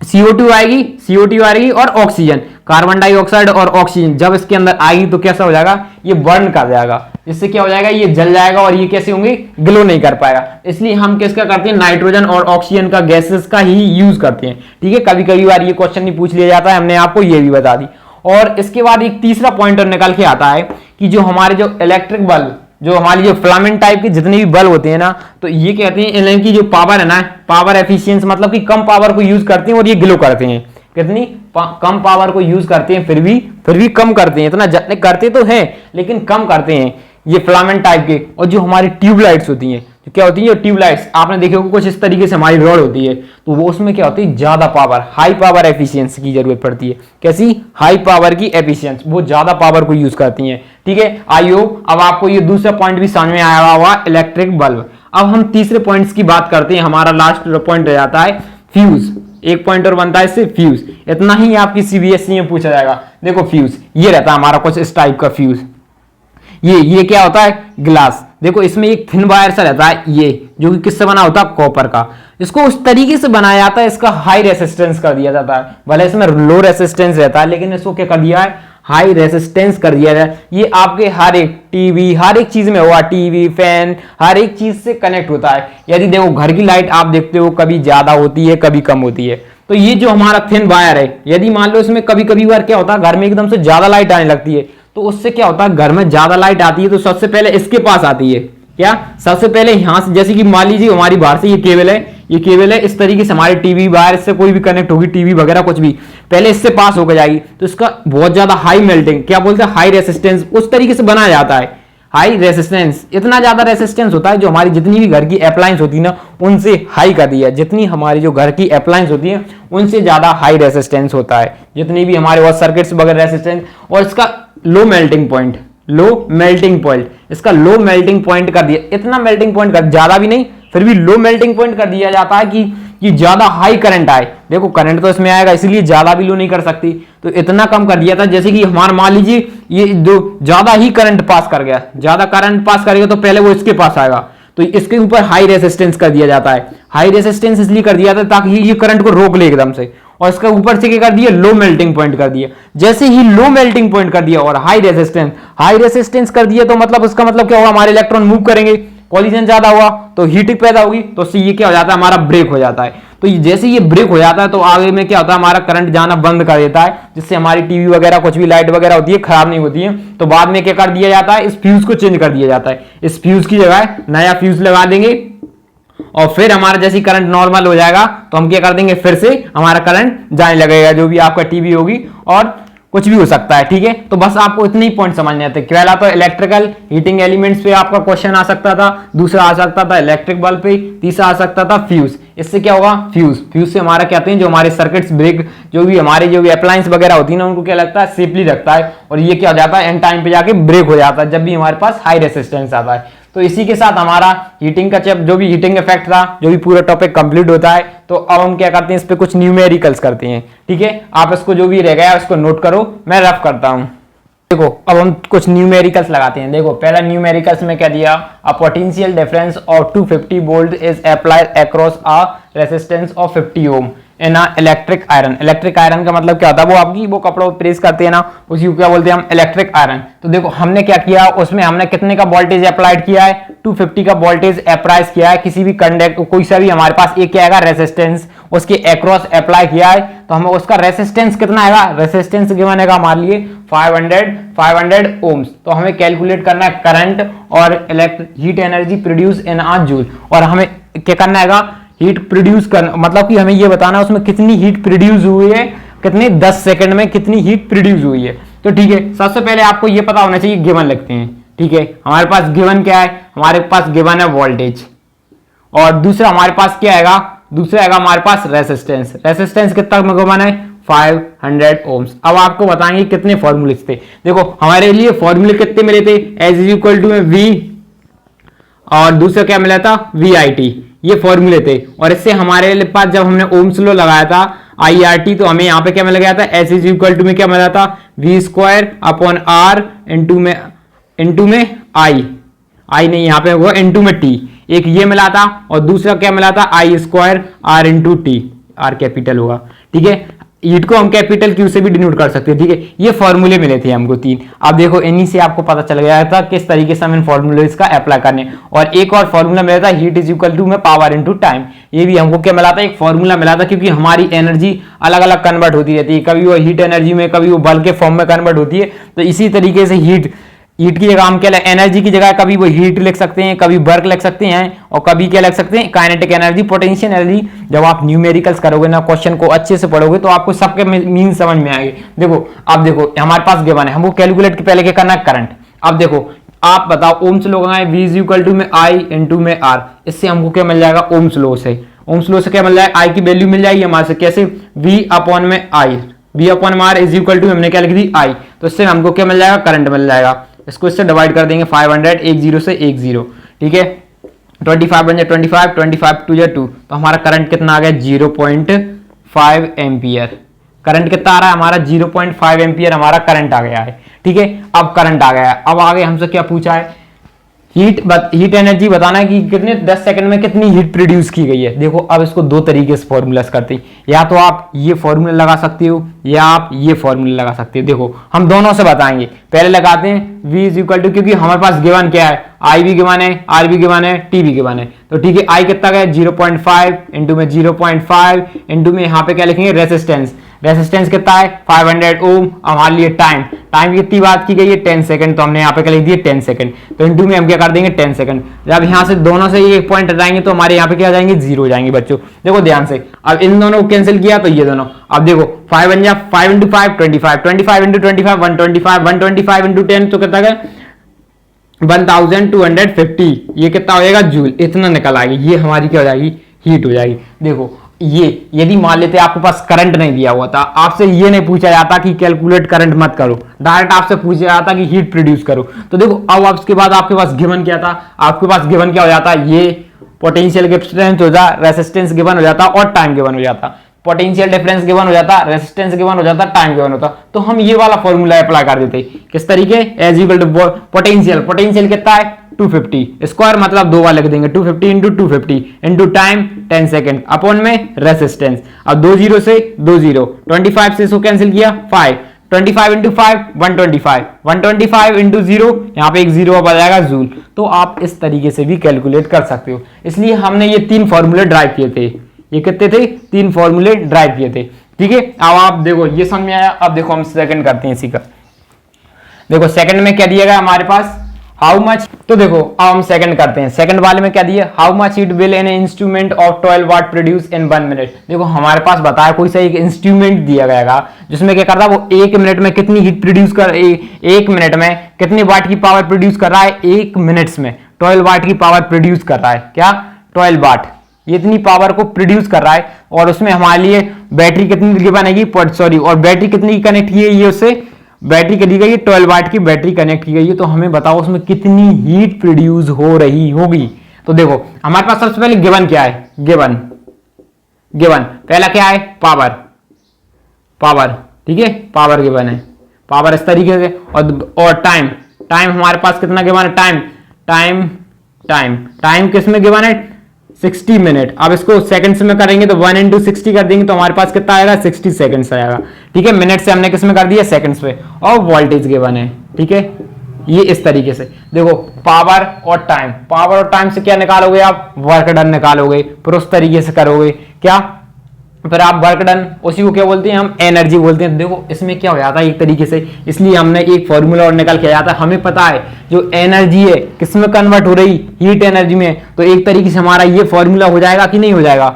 CO2 आएगी, CO2 आएगी और ऑक्सीजन, कार्बन डाइऑक्साइड और ऑक्सीजन जब इसके अंदर आएगी तो कैसा हो जाएगा, ये बर्न कर जाएगा। इससे क्या हो जाएगा, ये जल जाएगा और ये कैसे होंगे, ग्लो नहीं कर पाएगा। इसलिए हम किसका करते हैं, नाइट्रोजन और ऑक्सीजन का गैसेस का ही यूज करते हैं। ठीक है, कभी कभी बार ये क्वेश्चन नहीं पूछ लिया जाता है, हमने आपको ये भी बता दी। और इसके बाद एक तीसरा पॉइंटर निकल के आता है कि जो हमारे जो इलेक्ट्रिक बल्ब, जो हमारी जो फिलामेंट टाइप के जितने भी बल्ब होते हैं ना, तो ये कहते हैं इनकी जो पावर है ना, पावर एफिशिएंसी, मतलब कि कम पावर को यूज करते हैं और ये ग्लो करते हैं। कितनी कम पावर को यूज करते हैं, फिर भी कम करते हैं, इतना करते तो हैं लेकिन कम करते हैं ये फिलामेंट टाइप के। और जो हमारी ट्यूबलाइट्स होती हैं, तो क्या होती है, ट्यूबलाइट्स आपने देखे होगा कुछ इस तरीके से हमारी रॉड होती है, तो वो उसमें क्या होती है, ज्यादा पावर, हाई पावर एफिशिएंसी की जरूरत पड़ती है। कैसी, हाई पावर की एफिशिएंसी, वो ज्यादा पावर को यूज करती हैं। ठीक है, आई होप अब आपको ये दूसरा पॉइंट भी समझ में आया होगा, इलेक्ट्रिक बल्ब। अब हम तीसरे पॉइंट्स की बात करते हैं, हमारा लास्ट पॉइंट रह जाता है फ्यूज। एक पॉइंट और बनता है इससे, फ्यूज। इतना ही आपकी CBSE में पूछा जाएगा। देखो फ्यूज ये रहता है हमारा कुछ इस टाइप का फ्यूज। ये क्या होता है, ग्लास। देखो इसमें एक थिन वायर सा रहता है, ये जो कि किससे बना होता है, कॉपर का। इसको उस तरीके से बनाया जाता है, इसका हाई रेसिस्टेंस कर दिया जाता है। भले इसमें लो रेसिस्टेंस रहता है लेकिन इसको क्या कर दिया है, हाई रेसिस्टेंस कर दिया जाए। ये आपके हर एक टीवी, हर एक चीज में हुआ, टीवी, फैन, हर एक चीज से कनेक्ट होता है। यदि देखो घर की लाइट आप देखते हो, कभी ज्यादा होती है कभी कम होती है, तो ये जो हमारा थिन वायर है, यदि मान लो इसमें कभी कभी बार क्या होता है, घर में एकदम से ज्यादा लाइट आने लगती है, तो उससे क्या होता है, घर में ज्यादा लाइट आती है तो सबसे पहले इसके पास आती है। क्या, सबसे पहले यहां से, जैसे कि मान लीजिए हमारी बाहर से ये केबल है, ये केबल है, इस तरीके से हमारे टीवी बाहर से कोई भी कनेक्ट होगी, टीवी वगैरह कुछ भी, पहले इससे पास होकर जाएगी, तो इसका बहुत ज्यादा हाई मेल्टिंग, क्या बोलते हैं, हाई रेसिस्टेंस, उस तरीके से बनाया जाता है। हाई रेसिस्टेंस, इतना ज्यादा रेसिस्टेंस होता है जो हमारी जितनी भी घर की अप्लायंस होती है ना, उनसे हाई कर दिया। जितनी हमारी जो घर की अप्लायंस होती है उनसे ज्यादा हाई रेसिस्टेंस होता है, जितनी भी हमारे वो सर्किट्स वगैरह रेसिस्टेंस। और इसका low melting point, low melting point, इसका लो मेल्टिंग पॉइंट कर दिया। इतना मेल्टिंग पॉइंट कर, ज्यादा भी नहीं, फिर भी लो मेल्टिंग पॉइंट कर दिया जाता है कि ज्यादा हाई करंट आए। देखो करंट तो इसमें आएगा, इसलिए ज्यादा भी लो नहीं कर सकती, तो इतना कम कर दिया था। जैसे कि हमारा मान लीजिए ये जो ज्यादा ही करंट पास कर गया, ज्यादा करंट पास करेगा तो पहले वो इसके पास आएगा, तो इसके ऊपर हाई रेसिस्टेंस कर दिया जाता है। हाई रेसिस्टेंस इसलिए कर दिया था ताकि ये करंट को रोक ले एकदम से, और इसका ऊपर से क्या कर दिया, लो मेल्टिंग पॉइंट कर दिया। जैसे ही लो मेल्टिंग पॉइंट कर दिया और हाई रेसिस्टेंस कर दिया, तो मतलब उसका मतलब क्या होगा, हमारे इलेक्ट्रॉन मूव करेंगे, कॉलिजन ज्यादा हुआ तो हीटिंग पैदा होगी, तो उससे ये क्या हो जाता है, हमारा ब्रेक हो जाता है। तो जैसे ये ब्रेक हो जाता है तो आगे में क्या होता है, हमारा करंट जाना बंद कर देता है, जिससे हमारी टीवी वगैरह कुछ भी लाइट वगैरह होती है खराब नहीं होती है। तो बाद में क्या कर दिया जाता है, इस फ्यूज को चेंज कर दिया जाता है। इस फ्यूज की जगह नया फ्यूज लगा देंगे और फिर हमारा जैसे करंट नॉर्मल हो जाएगा तो हम क्या कर देंगे, फिर से हमारा करंट जाने लगेगा, जो भी आपका टीवी होगी और कुछ भी हो सकता है। ठीक है, तो बस आपको इतने ही पॉइंट समझने आते। पहला तो इलेक्ट्रिकल हीटिंग एलिमेंट्स पे आपका क्वेश्चन आ सकता था, दूसरा आ सकता था इलेक्ट्रिक बल्ब पे, तीसरा आ सकता था फ्यूज। इससे क्या होगा, फ्यूज से हमारा कहते हैं जो हमारे सर्किट्स ब्रेक, जो भी अप्लायंस वगैरह होती है ना, उनको क्या लगता है, सेफली रखता है, और ये क्या हो जाता है, एंड टाइम पे जाके ब्रेक हो जाता है जब भी हमारे पास हाई रेसिस्टेंस आता है। तो इसी के साथ हमारा हीटिंग का जो भी हीटिंग इफेक्ट था, जो भी पूरा टॉपिक कंप्लीट होता है। तो अब हम क्या करते हैं, इस पे कुछ न्यूमेरिकल्स करते हैं। ठीक है, आप इसको जो भी रह गया उसको नोट करो, मैं रफ करता हूं। देखो अब हम कुछ न्यूमेरिकल्स लगाते हैं। देखो पहला न्यूमेरिकल्स में क्या दिया, a potential difference of 250 volt is applied across a resistance of 50 ohm in electric iron. Electric iron का मतलब क्या होता है, वो आपकी वो कपड़ों पर प्रेस करते हैं ना, उसी को क्या बोलते हैं हम, इलेक्ट्रिक आयरन। तो देखो हमने क्या किया, उसमें हमने कितने का वोल्टेज अप्लाइड किया है, 250 का वोल्टेज अप्लाई किया है। किसी भी कंडक्ट, कोई सा भी हमारे पास एक क्या आएगा, रेजिस्टेंस, उसके अक्रॉस अप्लाई किया है, तो हम उसका रेजिस्टेंस कितना आएगा, रेजिस्टेंस गिवन है हमारे लिए 500 ओम्स। तो हमें कैलकुलेट करना है करंट और heat energy produce in a joule, और हमें क्या करना है, हीट प्रोड्यूस करना, मतलब कि हमें ये बताना है उसमें कितनी हीट प्रोड्यूस हुई है, कितने 10 सेकंड में कितनी हीट प्रोड्यूस हुई है। तो ठीक है, सबसे पहले आपको ये पता होना चाहिए, गिवन लिखते हैं। ठीक है, हमारे पास गिवन क्या है, हमारे पास गिवन है वोल्टेज, और दूसरा हमारे पास क्या आएगा, दूसरा आएगा हमारे पास रेसिस्टेंस। रेसिस्टेंस कितना गिवन है, 500 ओम्स। अब आपको बताएंगे कितने फॉर्मूले थे। देखो हमारे लिए फॉर्मूले कितने मिले थे, एज इज इक्वल टू में वी और दूसरा क्या मिला था, वी आई टी, ये फॉर्मूले थे। और इससे हमारे पास जब हमने ओम्स लॉ लगाया था IRT, तो हमें यहाँ पे क्या मिल गया था, एस इज इक्वल टू में क्या मिला था, V square upon R into में आई नहीं, यहाँ पे होगा इंटू में टी, एक ये मिला था और दूसरा क्या मिला था, I square R into T, R capital होगा, ठीक है। हीट को हम कैपिटल क्यू से भी डिनोट कर सकते हैं, ठीक है। ये फॉर्मूले मिले थे हमको 3। अब देखो इन्हीं से आपको पता चल गया था किस तरीके से हम इन फॉर्मूले का अप्लाई करने। और एक और फॉर्मूला मिला था, हीट इज इक्वल टू में पावर इनटू टाइम। ये भी हमको क्या मिला था, एक फॉर्मूला मिला था, क्योंकि हमारी एनर्जी अलग अलग कन्वर्ट होती रहती है, कभी वो हीट एनर्जी में, कभी वो बल के फॉर्म में कन्वर्ट होती है। तो इसी तरीके से हीट की जगह हम क्या, एनर्जी की जगह कभी वो हीट लिख सकते हैं, कभी वर्क लिख सकते हैं, और कभी क्या लिख सकते हैं, काइनेटिक एनर्जी, पोटेंशियल एनर्जी। जब आप न्यूमेरिकल्स करोगे ना, क्वेश्चन को अच्छे से पढ़ोगे तो आपको सबके मीन समझ में आएंगे। देखो अब देखो हमारे पास गिवन है, हमको कैलकुलेट के पहले क्या करना है, करंट। अब देखो आप बताओ, ओम्स लॉ लगाए, V इज इक्वल टू में I इंटू में R, इससे हमको क्या मिल जाएगा, ओम्स लॉ से। ओम्स लॉ से क्या मिल जाएगा, I की वैल्यू मिल जाएगी हमारे से, कैसे, V अपॉन में I, V अपॉन में R इज इक्वल टू, हमने क्या लिख दी, I, तो इससे हमको क्या मिल जाएगा, करंट मिल जाएगा। इसको इससे डिवाइड कर देंगे, 500, एक जीरो से एक जीरो, ठीक है। 25 बन जाए 25, 25 टू 2, तो हमारा करंट कितना आ गया, 0.5 एम्पियर। करंट कितना आ रहा है हमारा, 0.5 एम्पियर हमारा करंट आ गया है, ठीक है। अब करंट आ गया है, अब आगे हमसे क्या पूछा है, हीट एनर्जी बताना है कि कितने 10 सेकंड में कितनी हीट प्रोड्यूस की गई है। देखो अब इसको दो तरीके से फॉर्मूला करते हैं, या तो आप ये फॉर्मूला लगा सकते हो या आप ये फॉर्मूला लगा सकते हो। देखो हम दोनों से बताएंगे, पहले लगाते हैं V इज इक्वल टू, क्योंकि हमारे पास गिवन क्या है, I भी गिवन है, R भी गिवन है, T भी गिवन है, तो ठीक है। I कितना गया, 0.5 इंटू में 0.5 इंटू में यहाँ पे क्या लिखेंगे, रेसिस्टेंस। रेसिस्टेंस कितना है, 500 ओम। हमारे लिए टाइम की कितनी बात की गई है, 10 सेकंड, तो हमने यहाँ पे क्या लिख दिया, 10 सेकंड। तो इंटू में हम क्या कर देंगे, 10 सेकंड। जब यहाँ से दोनों से एक पॉइंट हटाएंगे तो हमारे यहाँ पे क्या आ जाएंगे, 0 हो जाएंगे बच्चों। देखो ध्यान से, अब इन दोनों को कैंसिल किया तो ये दोनों, अब देखो 5 बन जा, 5 इंटू 5 25, 25 इंटू 25 125, 125 इंटू 10 तो कितना गया, 1250। ये कितना हो जाएगा, जूल, इतना निकल आएगी। ये हमारी क्या हो जाएगी, हीट हो जाएगी। देखो ये यदि मान लेते आपके पास करंट नहीं दिया हुआ था, आपसे ये नहीं पूछा जाता कि कैलकुलेट करंट मत करो, डायरेक्ट आपसे पूछा जाता कि हीट प्रोड्यूस करो। तो देखो अब उसके बाद आपके पास गिवन क्या था, आपके पास गिवन क्या हो जाता, ये पोटेंशियल डिफरेंस हो जाता, रेसिस्टेंस गिवन हो जाता और टाइम गिवन हो जाता। पोटेंशियल डिफरेंस गिवन हो जाता, रेसिस्टेंस गिवन हो जाता, टाइम गिवन होता। तो हम ये वाला फॉर्मूला अप्लाई कर देते, किस तरीके, एज इक्वल टू पोटेंशियल कितना है, 250 स्क्वायर, मतलब दो बार लिख देंगे, 250 into 250 into time 10 second upon में रेसिस्टेंस। अब 2 जीरो से 2 जीरो, 25 से इसको कैंसिल किया, 5, 25 इंटू 5 125, 125 इंटू 0, यहाँ पे एक जीरो अब आ जाएगा, जूल। तो आप इस तरीके से भी कैलकुलेट कर सकते हो। इसलिए हमने ये 3 फॉर्मूले ड्राइव किए थे। ये कितने थे, 3 फॉर्मूले ड्राइव किए थे, ठीक है। अब आप देखो ये समझ में आया। अब देखो हम सेकंड करते हैं इसी का। देखो सेकंड में क्या दिया गया हमारे पास, हाउ मच, तो देखो अब हम सेकंड करते हैं। सेकंड वाले में क्या दिया, how much heat will an instrument of 12 watt produce in 1 minute. देखो हमारे पास बताया कोई सा एक इंस्ट्रूमेंट दिया गया जिसमें क्या करता है, वो 1 मिनट में कितनी हीट प्रोड्यूस कर, 1 मिनट में कितने वाट की पावर प्रोड्यूस कर रहा है, 1 मिनट्स में 12 वाट की पावर प्रोड्यूस कर रहा है, क्या 12 वाट, ये इतनी पावर को प्रोड्यूस कर रहा है। और उसमें हमारे लिए बैटरी कितनी बनेगी, सॉरी, और बैटरी कितनी कनेक्ट की है, ये उससे बैटरी दी गई है, 12 वाट की बैटरी कनेक्ट की गई है। तो हमें बताओ उसमें कितनी हीट प्रोड्यूस हो रही होगी। तो देखो हमारे पास सबसे पहले गिवन क्या है, गिवन पहला क्या है, पावर, ठीक है, पावर गिवन है, पावर इस तरीके से। और टाइम हमारे पास कितना गिवन है, टाइम किस में गिवन है, 60 मिनट। अब इसको सेकंड्स में करेंगे तो 1 इंटू 60 कर देंगे तो हमारे पास कितना आएगा, 60 सेकंड्स आएगा, ठीक है। मिनट से हमने किस में कर दिया, सेकंड्स में। और वोल्टेज गिवन है, ठीक है। ये इस तरीके से देखो, पावर और टाइम से क्या निकालोगे आप, वर्क डन निकालोगे। फिर उस तरीके से करोगे क्या, फिर आप वर्क डन, उसी को क्या बोलते हैं हम, एनर्जी बोलते हैं। देखो इसमें क्या हो जाता है एक तरीके से, इसलिए हमने एक फॉर्मूला और निकाल के जाता है। हमें पता है जो एनर्जी है किसमें कन्वर्ट हो रही, हीट एनर्जी में। तो एक तरीके से हमारा ये फॉर्मूला हो जाएगा कि नहीं हो जाएगा,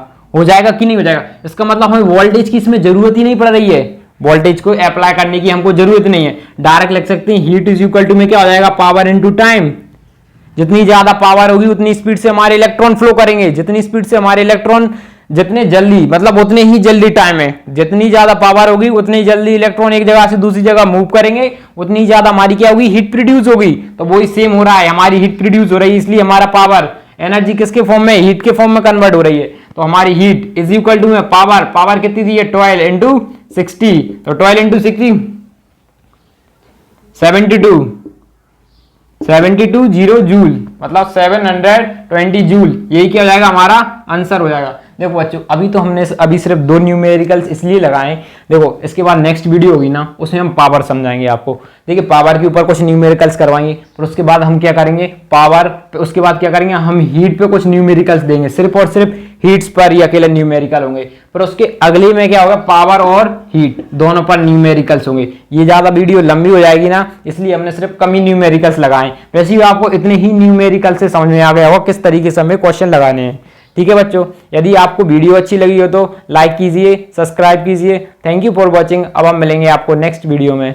कि नहीं हो जाएगा। इसका मतलब हमें वोल्टेज की इसमें जरूरत ही नहीं पड़ रही है, वोल्टेज को अप्लाई करने की हमको जरूरत नहीं है। डायरेक्ट लिख सकते हैं, हीट इज इक्वल टू में क्या हो जाएगा, पावर इंटू टाइम। जितनी ज्यादा पावर होगी उतनी स्पीड से हमारे इलेक्ट्रॉन फ्लो करेंगे, जितनी स्पीड से हमारे इलेक्ट्रॉन जितने जल्दी मतलब उतने ही जल्दी टाइम है, जितनी ज्यादा पावर होगी उतनी जल्दी इलेक्ट्रॉन एक जगह से दूसरी जगह मूव करेंगे, उतनी ज्यादा हमारी क्या होगी, हीट प्रोड्यूस होगी। तो वही सेम हो रहा है, हमारी हीट प्रोड्यूस हो रही है, इसलिए हमारा पावर एनर्जी किसके फॉर्म में, हीट के फॉर्म में कन्वर्ट हो रही है। तो हमारी हीट इज इक्वल टू में पावर, पावर कितनी दी है 12 इंटू 60, तो 12 इंटू 60 72 जीरो जूल, मतलब 720 जूल। यही क्या हो जाएगा, हमारा आंसर हो जाएगा। देखो बच्चों, अभी तो हमने अभी सिर्फ 2 न्यूमेरिकल्स इसलिए लगाए। देखो इसके बाद नेक्स्ट वीडियो होगी ना, उसमें हम पावर समझाएंगे आपको। देखिए पावर के ऊपर कुछ न्यूमेरिकल्स करवाएंगे, फिर उसके बाद हम क्या करेंगे, पावर, उसके बाद क्या करेंगे, हम हीट पे कुछ न्यूमेरिकल्स देंगे, सिर्फ और सिर्फ हीट्स पर ही अकेले न्यूमेरिकल होंगे। फिर उसके अगले में क्या होगा, पावर और हीट दोनों पर न्यूमेरिकल्स होंगे। ये ज्यादा वीडियो लंबी हो जाएगी ना, इसलिए हमने सिर्फ कम ही न्यूमेरिकल्स लगाए। वैसे ही आपको इतने ही न्यूमेरिकल से समझ में आ गया होगा किस तरीके से हमें क्वेश्चन लगाने हैं। ठीक है बच्चों, यदि आपको वीडियो अच्छी लगी हो तो लाइक कीजिए, सब्सक्राइब कीजिए। Thank you for watching. अब हम मिलेंगे आपको नेक्स्ट वीडियो में।